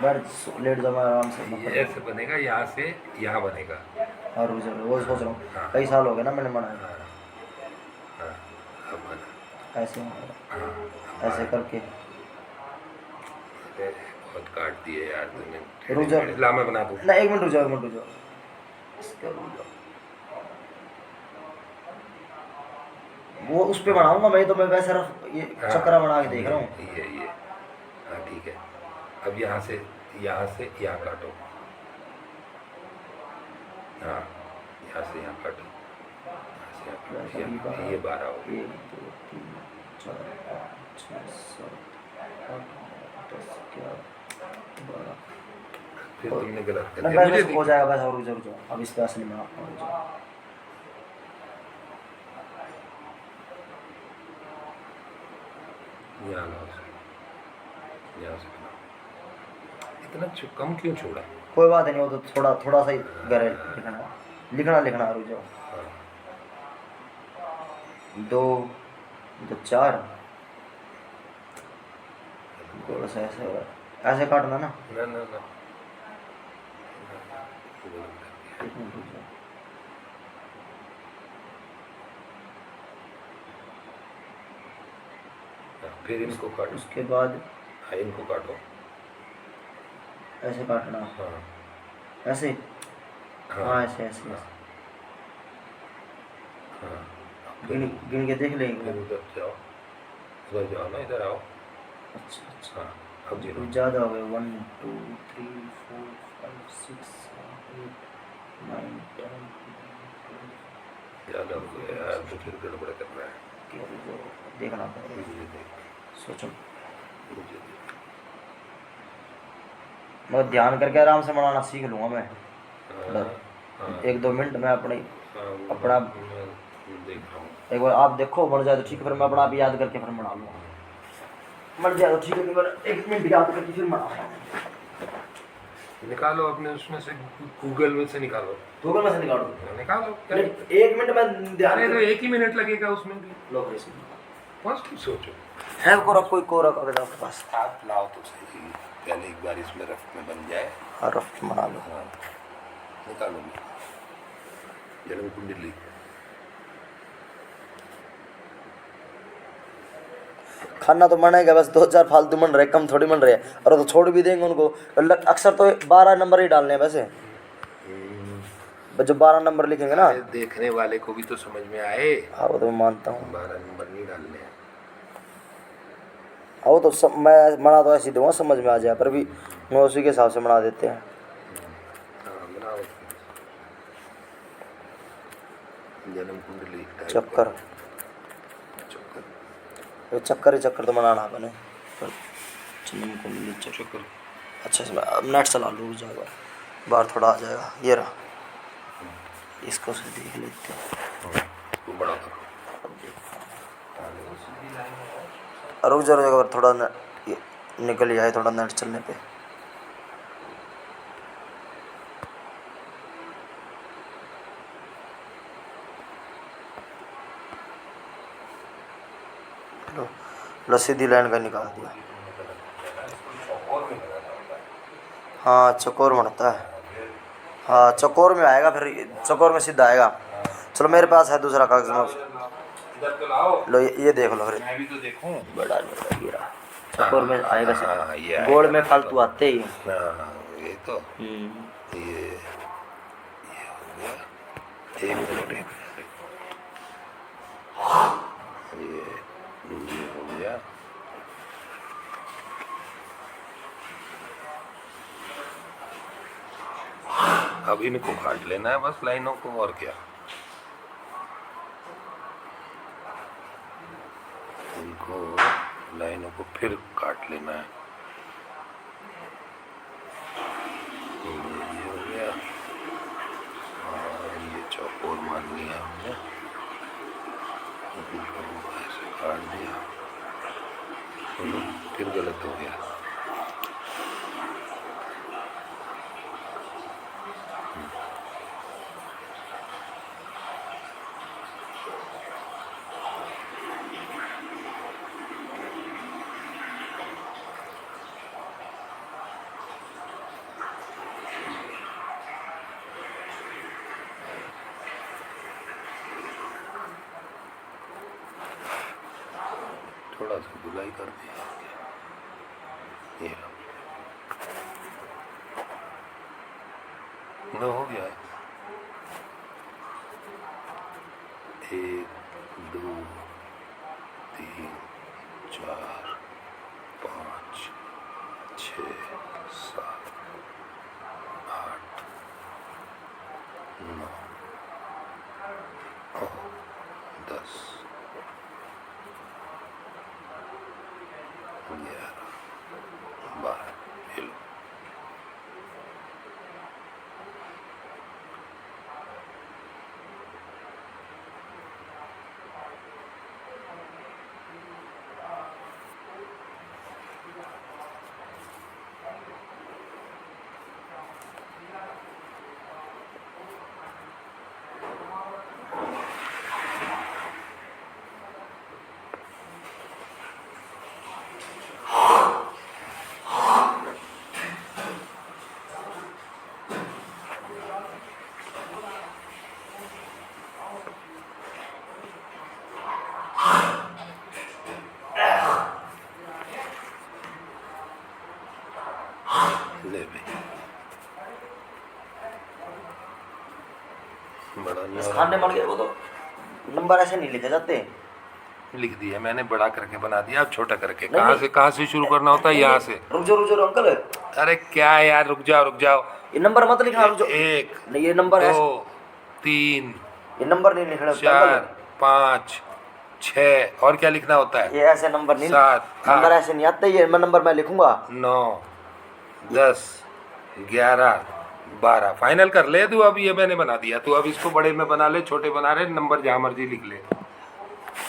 बैठ लेट जाऊँ मैं आराम से। ये ऐसे बनेगा, यहाँ से यहाँ बनेगा। और वो सोच रहा हूँ, हाँ। कई साल हो गए ना मैंने बनाया। हाँ, अब बना। ऐसे हाँ, ऐसे करके अरे, बहुत काट दिए यार तूने। रुक जा, ला मैं बना दूँ। ना 1 मिनट रुक जाओ, 1 मिनट रुक जाओ, इसका रुक जाओ। वो उस पे बनाऊंगा मैं, तो मैं वैसे रफ ये हाँ, चक्रा बना के देख रहा हूँ। ये हाँ ठीक है। अब यहाँ से यहाँ काटो। हाँ, यहाँ से यहाँ काटो, यहाँ से यहाँ काटो। ये 12 हो गए। 1 2 3 4 5 6 7 8 9 10 11 12 फिर तुमने गलत कर ना दिया मुझे बस हो जाएगा बस और रुक जाओ अब इस पे असली में आपको रुक जाओ यहाँ लाओ से, यहाँ से बनाओ। इतना कम क्यों छोड़ा? कोई बात नहीं वो तो थोड़ा थोड़ा सा ही गहरे लिखना रुक जाओ हाँ 2 तो 4 थोड़ा सा ऐसे काटना ना ना ना ना एक मिनट रुक जाओ फिर इनको काटो। उसके बाद हाँ इनको काटो। ऐसे काटना हाँ ऐसे हाँ ऐसे ऐसे हाँ हाँ गिन के देख लेंगे फिर उधर जाओ, उधर जाओ ना, इधर आओ। अच्छा अच्छा हाँ अब जीरो कुछ ज़्यादा हो गए 1 2 3 4 5 6 7 8 9 10 ज़्यादा हो गया यार, तो फिर गड़बड़ करना है। देखना पड़ेगा मुझे देख, सोचो मुझे देख। मैं ध्यान करके आराम से बनाना सीख लूँगा मैं हाँ, हाँ, 1-2 मिनट में अपना मैं देख रहा हूँ। एक बार आप देखो बन जाए तो ठीक है, फिर मैं अपना आप याद करके फिर बना लूँगा। बन जाए तो ठीक है, फिर 1 मिनट याद करके फिर बना निकालो अपने उसमें से, गूगल में से निकालो। गूगल में से निकालो निकालो। 1 मिनट में ध्यान अरे तो 1 ही मिनट लगेगा उसमें भी। लो भाई बस तुम सोचो। है कोई कोरक अगर आपके पास आप लाओ तो सही, पहले एक बार इसमें रफ में बन जाए। हाँ रफ बना लो। हाँ निकालो जन्म कुंडली। खाना तो मना है बस 2-4 फालतू मन रहे, कम थोड़ी मन रहे, और तो छोड़ भी देंगे उनको। अक्सर तो 12 नंबर ही डालने हैं वैसे, जब 12 नंबर लिखेंगे ना देखने वाले को भी तो समझ में आए। हाँ वो तो मैं मानता हूँ, 12 नंबर नहीं डालने हैं। हाँ वो तो मैं बना तो ऐसे ही दूँगा, समझ में आ जाए, पर भी मैं उसी के हिसाब से बना देते हैं। हाँ बनाओ। जन्म कुंडली चक्कर चक्कर ही चक्कर तो बनाना बने, जन्म कुंडली चक्कर। अच्छा इसमें अब नेट चला लो, जाएगा बाहर थोड़ा आ जाएगा। ये रहा, इसको से देख लेते हैं। बड़ा करो। रुक जाओ थोड़ा निकल जाए थोड़ा नेट चलने पे। लो सीधी लाइन का निकाल दिया। हाँ चकोर बनता है, हाँ चकोर में आएगा, फिर चकोर में सीधा आएगा। चलो मेरे पास है दूसरा कागज, लो ये देख लो फिर। मैं भी तो देखूं। बड़ा ये रहा, चकोर में आएगा सीधा, गोल में फालतू आते ही। ये तो ये हो गया। एक मिनट ये हो गया। अब इनको काट लेना है बस लाइनों को, और क्या। इनको लाइनों को फिर काट लेना है। ये हो गया, और ये चौकोर मान लिया हमने, ऐसे काट दिया, फिर गलत हो गया। थोड़ा सा गुलाई कर दिया, ये हो गया। 1 2 3 4 5 6 7 8 9 10 बड़ा नहीं बस हो खाने रहा। मन गए वो तो नंबर ऐसे नहीं लिखे जाते। लिख दिया मैंने, बड़ा करके बना दिया, अब छोटा करके। नहीं, कहाँ से शुरू करना होता है? यहाँ से। रुक जाओ अंकल, अरे क्या है यार, रुक जाओ। ये नंबर मत लिखना, रुक जाओ। एक, नहीं ये नंबर है, 2, 3, ये नंबर नहीं लिखना 4, अंकल। 5, 6 और क्या लिखना होता है? ये ऐसे नंबर नहीं, 7, नंबर 8, ऐसे नहीं आते, ये नंबर मैं लिखूंगा। 9, 10, 11, 12 फाइनल कर ले तू। अब ये मैंने बना दिया, तू अब इसको बड़े में बना ले, छोटे बना ले, नंबर जहाँ मर्जी लिख ले।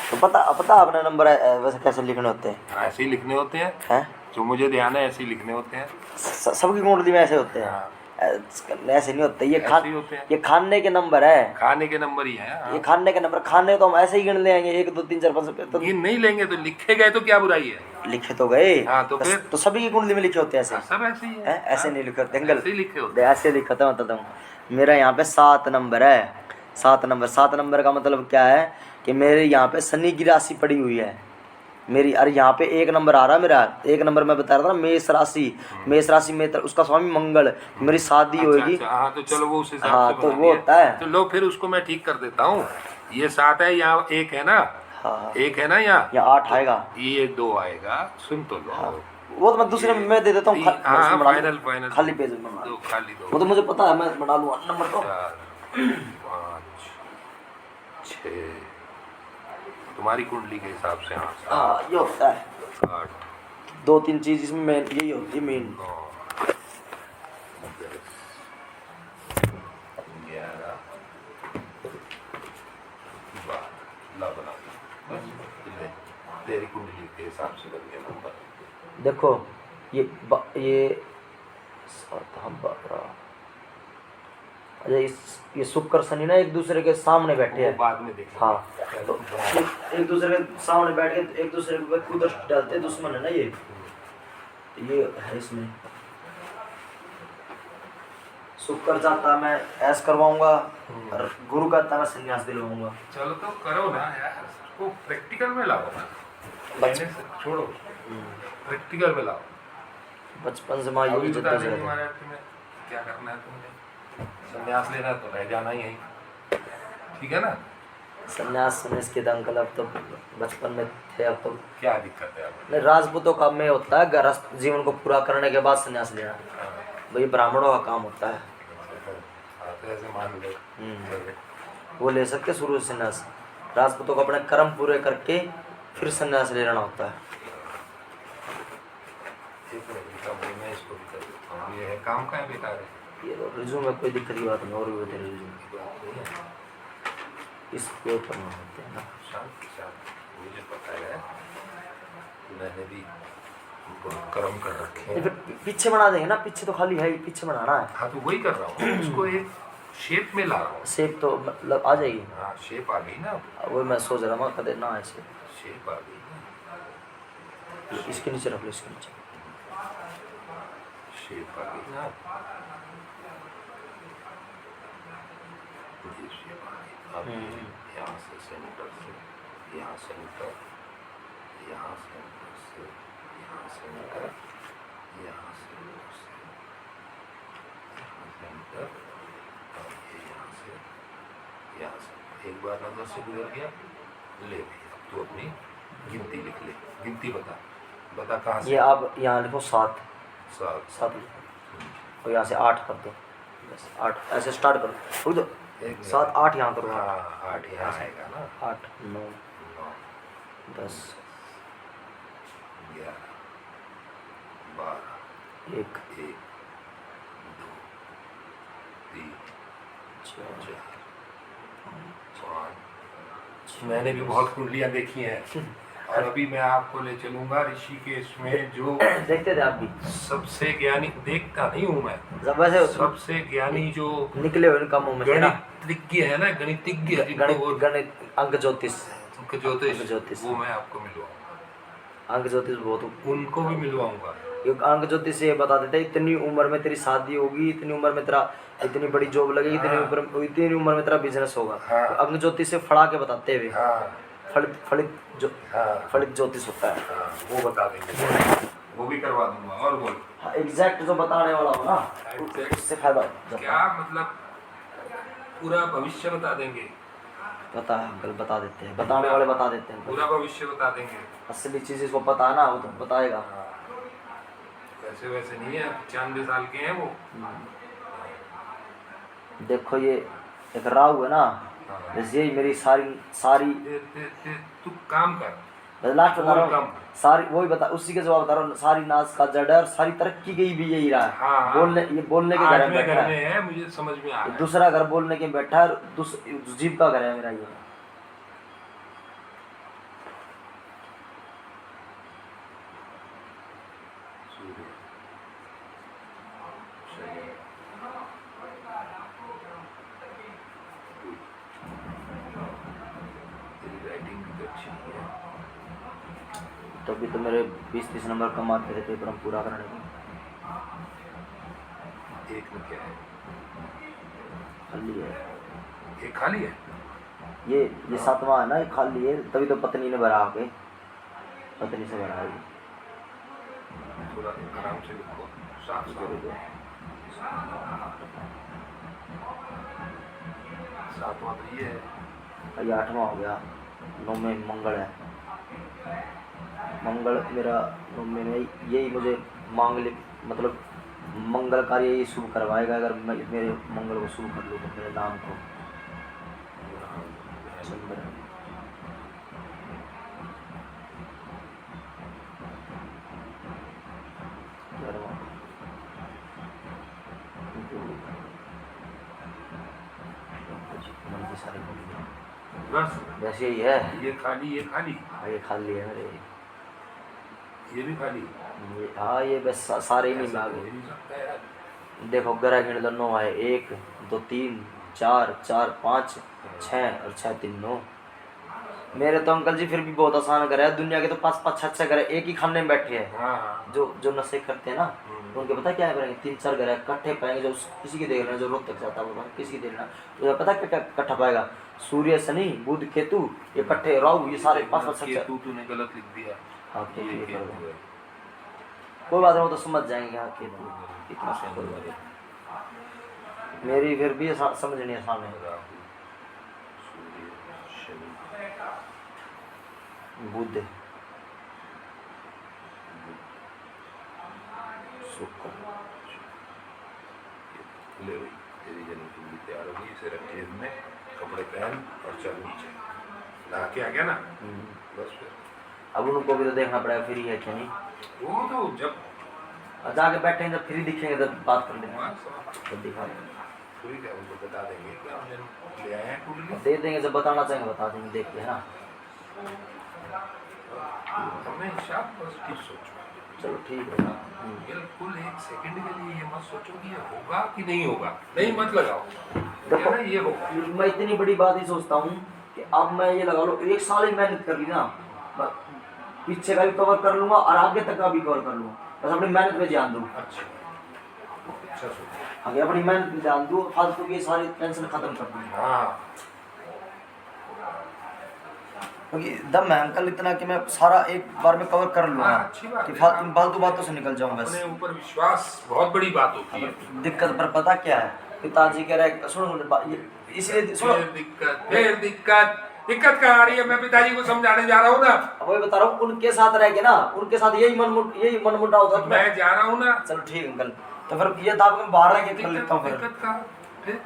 तो पता आपने नंबर वैसे कैसे लिखने होते हैं? ऐसे ही लिखने होते हैं, हैं? जो मुझे ध्यान है ऐसे ही लिखने होते हैं। सबकी कुंडली में ऐसे होते हैं? हाँ। ऐसे नहीं होते, ये ऐसे ही होते हैं। ये खाने के नंबर है, खाने के नंबर ही है। ये खाने के नंबर। खाने तो हम ऐसे ही गिन लेंगे 1 2 3 4 5 तो ये नहीं लेंगे तो लिखे गए तो क्या बुराई है? लिखे तो गए। हाँ, तो फिर? तो सभी की कुंडली में लिखे होते हैं ऐसे? सब ऐसे ही है। हैं? ऐसे नहीं लिखे होते अंकल, ऐसे ही लिखे होते हैं। ऐसे लिखा था बताता हूँ। मेरा यहाँ पे 7 नंबर है, 7 नंबर का मतलब क्या है कि मेरे यहाँ पे शनि की राशि पड़ी हुई है मेरी। अरे यहाँ पे 1 नंबर आ रहा है मेरा, 1 नंबर मैं बता रहा था ना, मेष राशि में उसका स्वामी मंगल, मेरी शादी होगी। हाँ तो चलो वो उस हिसाब हाँ से तो बना वो दिया। होता है। तो लो फिर उसको मैं ठीक कर देता हूँ। ये 7 है, यहाँ 1 है ना? हाँ, 1 है ना यहाँ? यहाँ 8 आएगा, ये 2 आएगा। सुन तो लो। हाँ। वो तो मैं दूसरे में मैं दे देता हूँ, हाँ फाइनल खाली पेज में बना। 2 खाली 2। वो तो मुझे पता है, मैं बना लूँगा नंबर तो। 4, 5, 6 तुम्हारी कुंडली के हिसाब से। हाँ हाँ ये होता है 8, 2 3 चीज इसमें मेन यही होती है मेन। 9, 10, 11, 12 ला बना दिया। बस ले, तेरी कुंडली के हिसाब से बन गया नंबर। देखो ये 7 हम 12। अच्छा ये शुक्र शनि ना एक दूसरे के सामने बैठे वो हैं। बाद में देखेंगे। हाँ तो एक दूसरे के सामने बैठ के एक दूसरे को कुदर डालते, दुश्मन है ना ये है। इसमें शुक्र चाहता मैं ऐश करवाऊंगा और गुरु कहता मैं संन्यास दिलवाऊंगा। चलो तो करो ना यार, उसको प्रैक्टिकल में लाओ ना, बच- छोड़ो, प्रैक्टिकल में लाओ। बचपन से माँ अभी यही बता जिद्दत देंगे है। महाराज तुम्हें क्या करना है। तुमने संन्यास लेना है तो रह जाना ही यहीं, ठीक है ना? संन्यास के तो अंकल अब तो बचपन में थे, अब तो क्या दिक्कत है अब? नहीं। राजपूतों का में होता है गृहस्थ जीवन को पूरा करने के बाद संन्यास लेना, भाई ब्राह्मणों का काम होता है। हाँ, तो ऐसे मान लो। वो ले सकते शुरू से संन्यास। राजपूतों को अपने कर्म पूरे करके फिर संन्यास लेना होता है। एक मिनट का मैं इसको भी कर देता हूँ। ये है काम का है, बेकार है। ये तो रिज्यूम में कोई दिक्कत की बात नहीं, और भी बता रिज्यूम ये बात नहीं है। इसको करना होते हैं ना। शांत मुझे पता है, मैंने भी बहुत कर्म कर रखे ये हैं। फिर पीछे बना देंगे ना, पीछे तो खाली है ही, पीछे बनाना है। हाँ तो वही कर रहा हूँ, उसको एक शेप में ला रहा हूँ। शेप तो मतलब आ जाएगी। हाँ शेप आ गई ना, वो मैं सोच रहा हूँ कदे ना ऐसे। शेप आ गई ना, इसके नीचे रख लो, इसके नीचे। शेप आ गई ना, ये शेप आ गई। अब यहाँ से सेंटर से यहाँ सेंटर, यहाँ सेंटर से यहाँ सेंटर, यहाँ सेंटर से यहाँ सेंटर, और ये यहाँ से एक बार नजर से गुजर गया। ले भैया अब तू अपनी गिनती लिख ले। गिनती बता कहाँ से? ये आप यहाँ लिखो 7 7 और यहाँ से 8 कर दो, बस 8 ऐसे स्टार्ट करो। रुक दो, 7 8 यहाँ करो। हाँ 8 यहाँ आएगा ना। 8 9 9 10 11 12 1 1 2 3 4 4 5। मैंने भी बहुत कुंडलियाँ देखी हैं और अभी मैं आपको ले चलूंगा ऋषिकेश में, जो देखते थे आप भी? सबसे ज्ञानी, देखता नहीं हूँ मैं, जब वैसे सबसे ज्ञानी जो निकले हुए इन कामों में से ना, गणितज्ञ है ना, गणितज्ञ गणित अंक ज्योतिष ज्योतिष, वो मैं आपको मिलवाऊंगा। अंक ज्योतिष बहुत, उनको भी मिलवाऊंगा। ये अंक ज्योतिष ये बता देते हैं इतनी उम्र में तेरी शादी होगी, इतनी उम्र में तेरा इतनी बड़ी जॉब लगेगी, इतनी उम्र में तेरा बिजनेस होगा। हाँ। तो अंक ज्योतिष से फड़ा के बताते हुए हाँ फलित ज्योतिष होता है। हाँ, वो बता देंगे, वो भी करवा दूंगा। और बोल। हाँ, एग्जैक्ट जो बताने वाला हो ना, उससे फायदा हो। क्या मतलब पूरा भविष्य बता देंगे, पता है अंकल, बता देते हैं, बताने वाले बता देते हैं। पूरा भविष्य बता देंगे। असली चीज इसको पता है ना, वो तो बताएगा। हाँ, वैसे वैसे नहीं है, 95 साल के हैं वो। देखो ये एक राहु है ना, हाँ। जैसे यही मेरी सारी तू काम कर, लास्ट बता रहा और हूँ, कम। सारी वही बता, उसी के जवाब बता रहा हूँ। सारी नाश का जड़ है और सारी तरक्की की भी यही रहा है। हाँ, बोलने, ये बोलने के घर में 8वें बैठा घर में है, है, मुझे समझ में आ रहा है। दूसरा घर बोलने के बैठा है, जीव का घर है मेरा ये। तभी तो मेरे 20-30 नंबर कम आते थे पेपर हम पूरा करने के। एक में क्या है? खाली है एक खाली है। ये 7वां है ना, ये खाली है, तभी तो पत्नी ने भरा के, पत्नी से भरा है। थोड़ा आराम से लिखो, साफ साफ। 7वां तो ये है, ये 8वां हो गया। 9 में मंगल है, मंगल मेरा 9 में यही मुझे मांगलिक मतलब मंगल कार्य यही शुभ करवाएगा, अगर मैं मेरे मंगल को शुभ कर लूँ तो मेरे नाम को। चंद्र बस वैसे ही है। ये खाली, ये खाली, ये खाली है मेरे, ये भी खाली। हाँ ये बस सारे ही नहीं आ गए। देखो ग्रह गिन लो, 9 है, 1 2 3 4 4 5 6 और 6 3 9। मेरे तो अंकल जी फिर भी बहुत आसान घर है, दुनिया के तो 5-5 6 घर है, एक ही खाने में बैठे हैं। हाँ। जो नशे करते हैं ना, उनके पता क्या है, 3-4 घर है इकट्ठे पाएंगे। जो किसी की देख रहे हैं, जो रोहतक जाता होगा किसी की देख रहे हैं, तो पता क्या इकट्ठा पाएगा, सूर्य शनि बुध केतु इकट्ठे, राहु, ये सारे 5-5 6। केतु तूने गलत लिख दिया। हाँ ये केतु केतु है। कोई बात नहीं, वो तो समझ जाएंगे। हाँ केतु इतना कोई बात नहीं, मेरी फिर भी समझनी आसान है। राहु, सूर्य, शनि, बुध, शुक्र। ले भाई, तेरी जन्म कुंडली तैयार होगी, इसे रख जेब में, कपड़े पहन और चल नीचे। नहा के आ गया ना, बस फिर अब उनको भी तो देखना पड़ेगा फ्री है क्या नहीं। वो तो जब जाके बैठेंगे जब फ्री दिखेंगे तब बात कर लेंगे, तब दिखा देंगे, पूरी क्या उनको बता देंगे कि हम जन्म ले आए हैं कुंडली। दे देंगे, जब बताना चाहेंगे बता देंगे, देख के है ना। हमेशा पॉजिटिव सोचो। चलो ठीक है। बिल्कुल 1 सेकंड के लिए ये मत सोचो कि ये होगा कि नहीं होगा, नहीं मत लगाओ। देखो ना ये हो, मैं इतनी बड़ी बात ही सोचता हूँ कि अब मैं ये लगा लो 1 साल ही मेहनत कर ली ना, पीछे का भी कवर कर लूंगा और आगे तक का भी कवर कर लूंगा, बस अपनी मेहनत पे ध्यान दूँ। अच्छा सोचो, आगे अपनी मेहनत पे ध्यान दूँ, फालतू की सारी टेंशन खत्म कर दूँ। हाँ क्योंकि दम है अंकल इतना कि मैं सारा एक बार में कवर कर लूँगा, अच्छी बात कि है। फालतू बातों से निकल जाऊँ बस। अपने ऊपर विश्वास बहुत बड़ी बात होती है। दिक्कत पर पता क्या है, पिताजी कह रहे सुनो, इसलिए सुनो, दिक्कत कहाँ आ रही है? मैं पिताजी को समझाने जा रहा हूँ ना, वही बता रहा हूँ, उनके साथ रह के ना, उनके साथ यही मनमुटा होता है। मैं जा रहा हूँ ना। चलो ठीक अंकल, तो फिर ये था मैं बाहर रह के कर लेता हूँ फिर। दिक्कत का फिर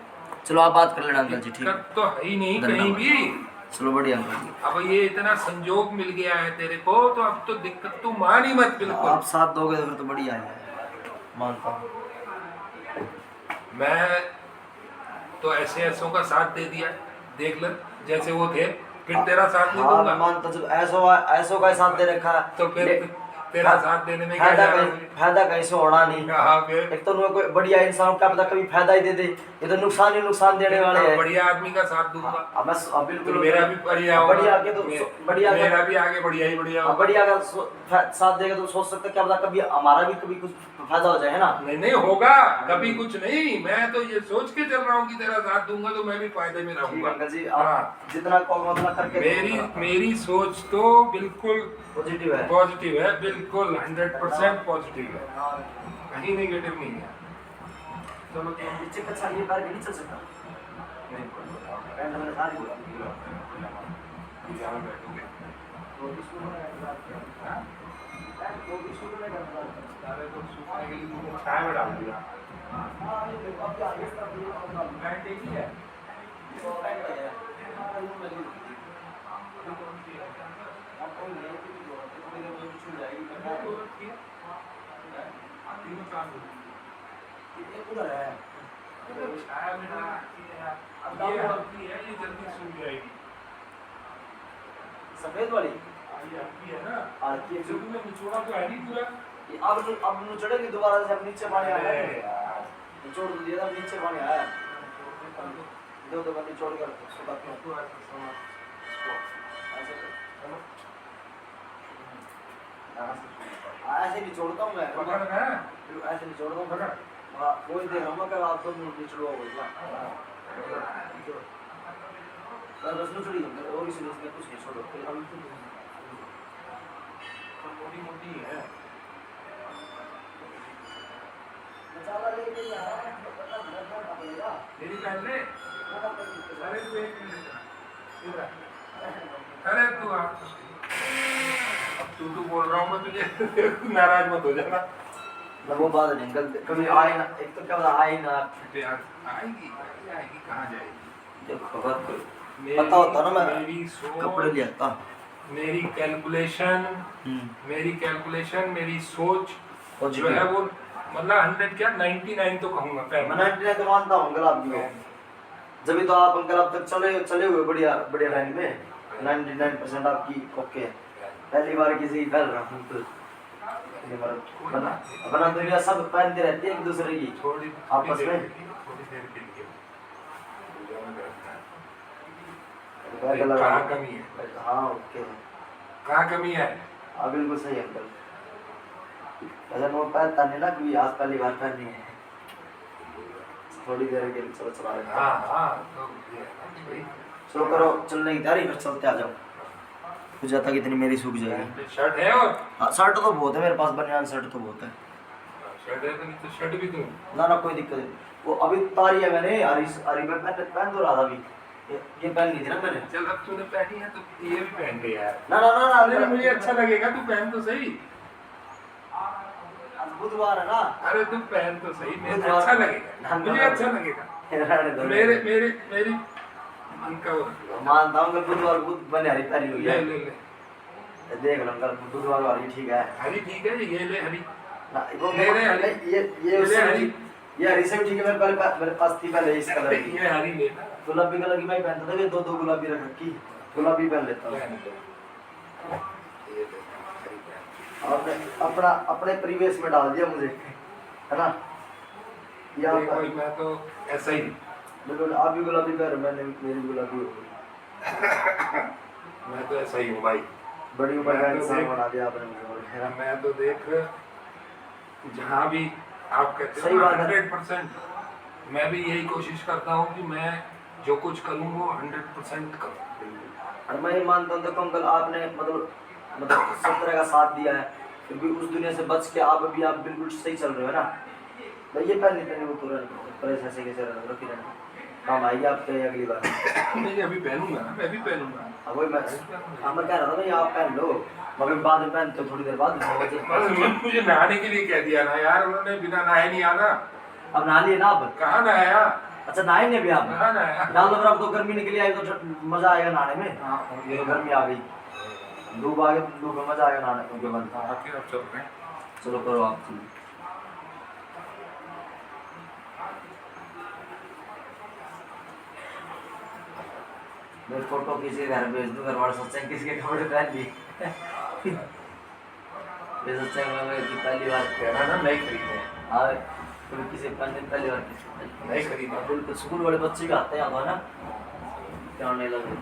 चलो आप बात कर लेना अंकल जी, ठीक है। दिक्कत तो है ही नहीं कहीं धन्यवाद। भी। चलो बढ़िया अंकल जी, अब ये इतना संजोग मिल गया है तेरे को, तो अब तो दिक्कत तू मान ही मत बिल्कुल। आप साथ दोगे तो फिर तो बढ़िया है, मानता हूँ। मैं तो ऐसे ऐसों का साथ दे दिया, देख ले जैसे वो थे, फिर तेरा साथ नहीं हाँ दूंगा। मैं मानता, जब ऐसो का साथ दे रखा है तो फिर तेरा साथ देने में क्या फायदा जा रहा कहीं, है? फायदा कहीं से होना नहीं। हाँ, फिर एक तो उन्हें कोई बढ़िया इंसान क्या पता कभी फायदा ही दे दे, ये तो नुकसान ही नुकसान देने वाले हैं। बढ़िया आदमी का साथ दूंगा। अब मैं तो बिल्कुल मेरा भी बढ़िया होगा। बढ़िया के तो बढ़िया का, मेरा भी आगे बढ़िया ही बढ़िया होगा। बढ़िया का साथ देगा तो सोच सकते क्या पता कभी हमारा भी कभी कुछ फायदा हो जाए, है ना। नहीं नहीं होगा, कभी कुछ नहीं। मैं तो ये सोच के चल रहा हूँ कि तेरा साथ दूंगा तो मैं भी फायदे में रहूंगा। अंकल जी हाँ। आप जितना कहो उतना करके, मेरी सोच तो बिल्कुल पॉजिटिव है, पॉजिटिव है, बिल्कुल 100% पॉजिटिव है, कहीं नेगेटिव नहीं है। चलो नीचे का ये पैर भी नहीं चल सकता। नहीं पैंट मैंने सारी यहाँ बैठोगे वो भी शुरू में हाँ? वो भी शुरू में करता है। अरे तो सूखने के लिए तुमने छाया में डाल दिया हाँ ये देखो अब आगे सब ये होगा पैंट एक ही है तो पैंट है हमारा रूम में अब कोई नहीं है कि जो थोड़ी देर में छूट जाएगी करना है तीनों काम ये उधर है छाया में ना अब ये डालो हल्की है ये जल्दी सूख जाएगी सफेद वाली ये हल्की है ना और ये जो तुमने निचोड़ा तो है नहीं पूरा अब चढ़ेगी दोबारा से अब नीचे पानी अरे आया यार निचोड़ दिया था नीचे पानी आया दो दो बार निचोड़ कर सुबह को तो ऐसा समझ इसको ऐसे चलो यहाँ से शुरू करो। ऐसे निचोड़ता हूँ मैं पकड़ है ऐसे निचोड़ता हूँ पकड़ हाँ वही देख रहा हूँ मैं आप तो निचड़वा बोलता बस निचड़ी और इसी में कुछ नहीं छोड़ो फिर हम मोटी मोटी है मसाला लेके यहाँ पड़ेगा मेरी पहन ले अरे तू एक मिनट इधर आ। अरे तू आ अब तू बोल रहा हूँ मैं तुझे नाराज मत हो जाना वो बात नहीं कभी आए ना एक तो क्या बोला आए ना प्यार आएगी आएगी कहाँ जाएगी देखो पता होता ना मैं मेरी सोच कपड़े ले आता मेरी कैलकुलेशन मेरी सोच और जो है वो मतलब 100 क्या 99 तो कहूँगा मैं 99 तो मानता हूँ अंकल आप भी जब तो आप अंकल अब तक चले हुए बढ़िया बढ़िया लाइन में 99% आपकी ओके है पहली बार किसी फैल रहा हूँ तो अपना दुनिया सब पहनती रहती है एक दूसरे की थोड़ी आपस में थोड़ी देर के लिए पहले लगा कहाँ कमी है हाँ ओके कहाँ कमी है हाँ बिल्कुल सही अंकल वैसे मैं पहनता नहीं ना कभी आज पहली बार पहनी है थोड़ी देर के लिए चलो चला रहे हाँ हाँ तो ये है ना भाई चलो करो चलने की तैयारी फिर चलते आ जाओ मुझे जाता कितनी मेरी सूख जाएगी शर्ट है और हाँ शर्ट तो बहुत है मेरे पास बनियान शर्ट तो बहुत है शर्ट है तो नहीं तो शर्ट भी दूँ ना ना कोई दिक्कत नहीं वो अभी तारी है मैंने हरी मैं पहन तो रहा था अभी ये पहन ली थी ना मैंने चल अब तूने पहनी है तो ये भी पहन ले यार ना ना ना ना अरे मुझे अच्छा लगेगा तू पहन तो सही आज बुधवार है ना अरे तू पहन तो सही मुझे बुधवार- अच्छा लगेगा मुझे अच्छा लगेगा मेरी मन का वो मानता हूँ कि बुधवार बुध मैंने हरी पहनी हुई ले है ले ले देख लो अंकल बुधवार वाली ठीक है हरी ठीक है ये ले हरी ना वो ले ले हरी ये ले उससे हरी ये हरी से भी ठीक है मेरे पास थी पहले इस कलर की ये हरी ले ना गुलाबी कलर की मैं पहनता था कि दो गुलाबी रख रखी गुलाबी पहन लेता हूँ पहन ले ये ले हरी पहन आपने अपना अपने परिवेश में डाल दिया मुझे है ना यहाँ देखो पर मैं तो ऐसा ही बिल्कुल आप भी गुलाबी पहन रहे हो, मैंने मेरी गुलाबी हो गई मैं तो ऐसा ही हूँ भाई बड़ी उम्र का मैं तो इंसान देख- बना दिया आपने मुझे है ना मैं तो देख जहाँ भी आप कहते सही हो बात है। 100% मैं भी यही कोशिश करता हूँ कि मैं जो कुछ करूँ वो 100% करूँ और मैं ये मानता हूँ देखो अंकल आपने मतलब सब तरह का साथ दिया है फिर भी उस दुनिया से बच के आप अभी आप बिल्कुल सही चल रहे हो ना भाई ये पहनने वो तुरंत प्रेस ऐसे कैसे रखी रहना काम आएगी आपके अगली बार नहीं अभी पहनूंगा ना मैं भी पहनूंगा अब वही मैं कह रहा था भाई आप पहन लो मगर बाद में पहनते हो थोड़ी देर बाद 9 बजे मुझे नहाने के लिए कह दिया ना यार उन्होंने बिना नहाए नहीं आना अब नहा लिए ना आप कहाँ नहाया अच्छा नहाए नहीं अभी आप कहाँ नहाया डाल दो फिर अब तो गर्मी निकली आई तो मजा आएगा नहाने में हाँ, ये गर्मी आ गई धूप आ गई धूप में मजा आएगा नहाने के बाद आके अब चल रहे हैं चलो करो आप मैं फोटो किसी घर भेज दूं घर वाले सोचेंगे किसके कपड़े पहन लिए ये सोचेंगे मैं कि पहली बार कहना ना नहीं खरीदे हाँ कोई किसी पहनने पहली बार किसी नहीं खरीदे बिल्कुल स्कूल वाले बच्चे भी आते हैं यहाँ ना क्या होने लगे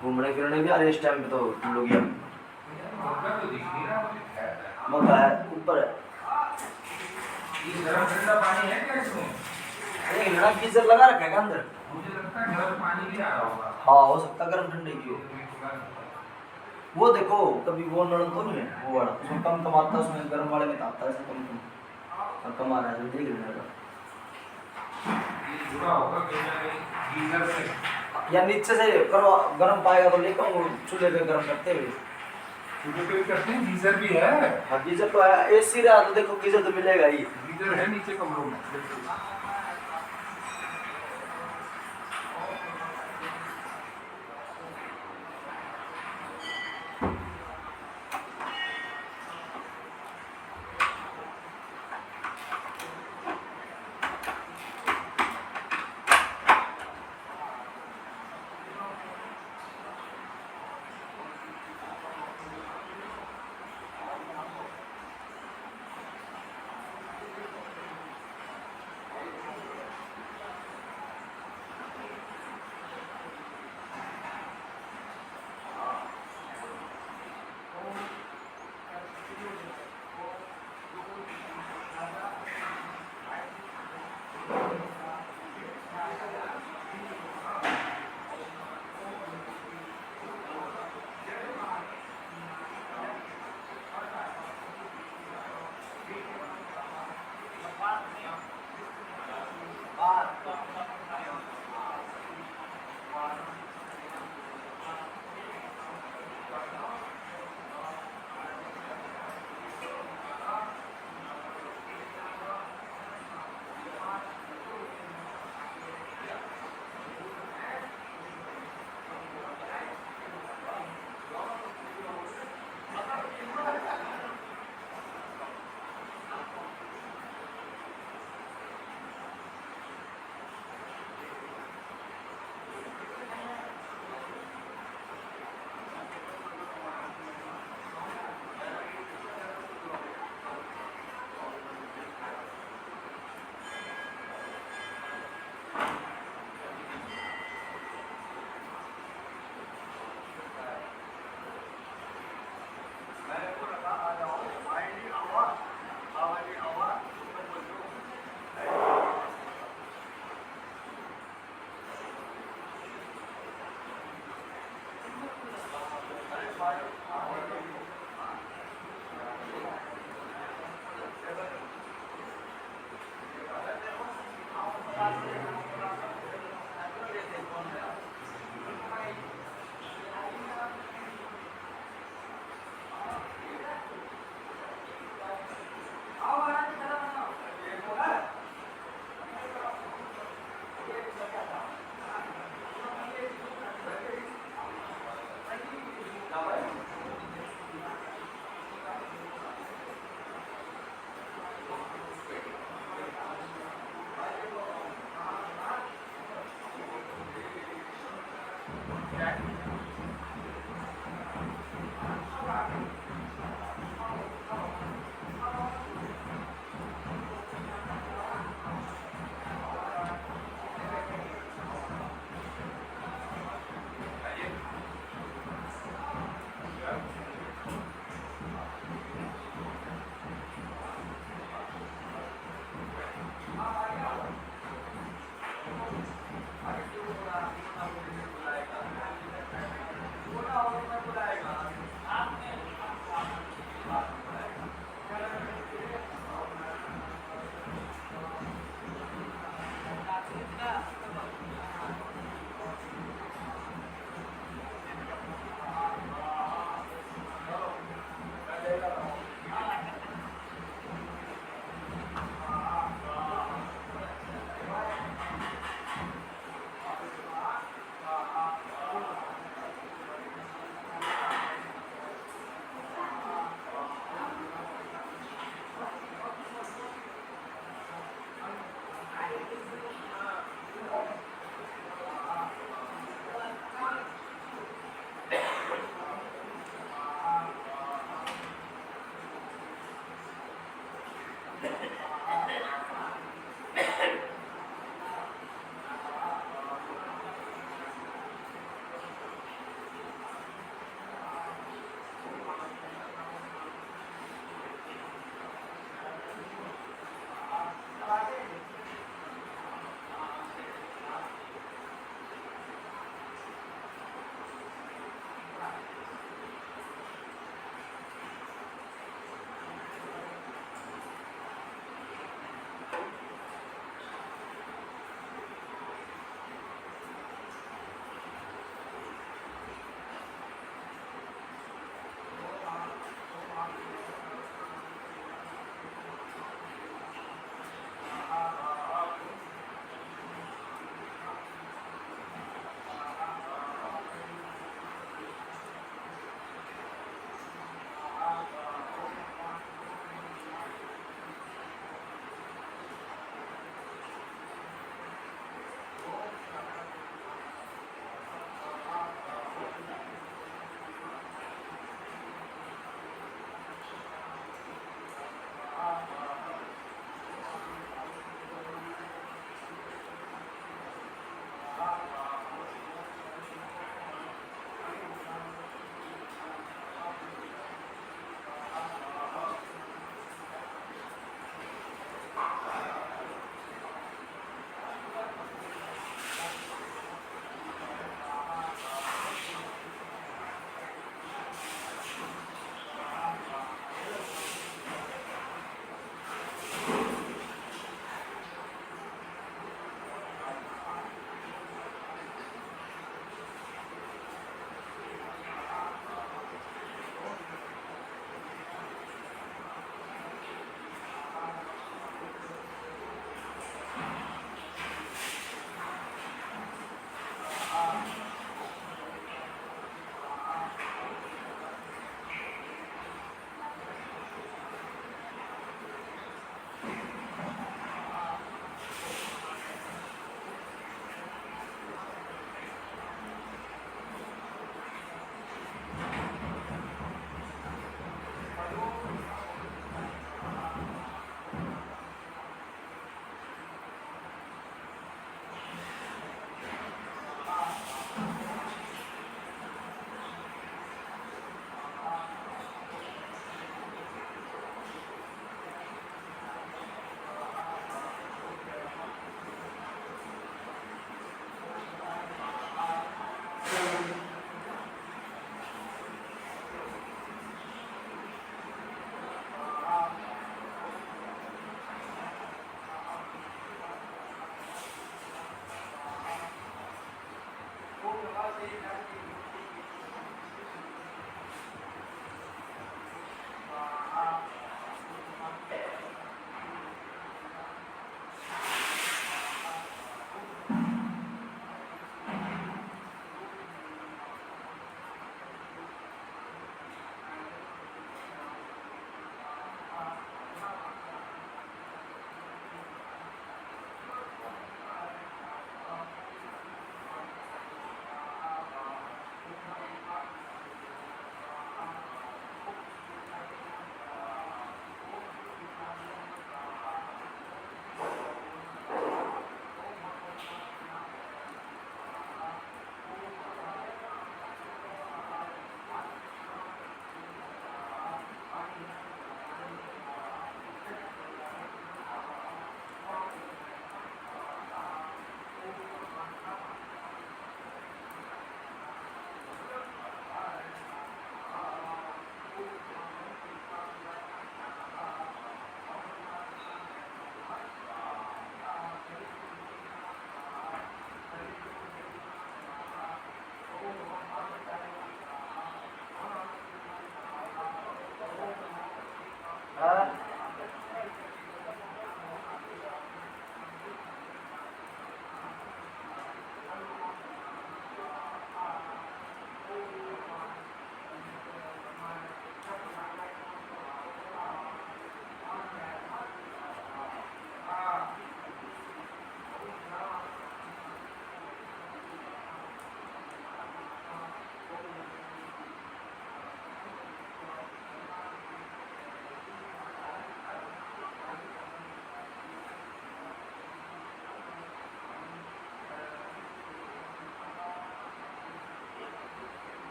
घूमने फिरने भी आ रहे इस टाइम पे तो तुम लोग यहाँ मौका तो दिख नहीं रहा मुझे खैर। मौका है ऊपर है ये गरम ठंडा पानी है क्या इसमें एक लड़ा गीजर लगा रखा है अंदर मुझे लगता है गरम पानी भी आ रहा होगा हाँ हो सकता है गर्म ठंडे की हो वो देखो कभी वो नल तो नहीं है वो वाला उसमें कम कमाता है उसमें गर्म वाले में आता है ऐसे कम कम और कमा रहा है देख लेना जुड़ा होगा कि मैं गीजर से या नीचे से करो गर्म पाएगा तो लेकर वो चूल्हे पे गर्म करते हुए। चूल्हे पे भी करते हैं, गीजर भी है। हाँ गीजर तो है, एसी रहा तो देखो गीजर तो मिलेगा ही। गीजर है नीचे कमरों में बिल्कुल।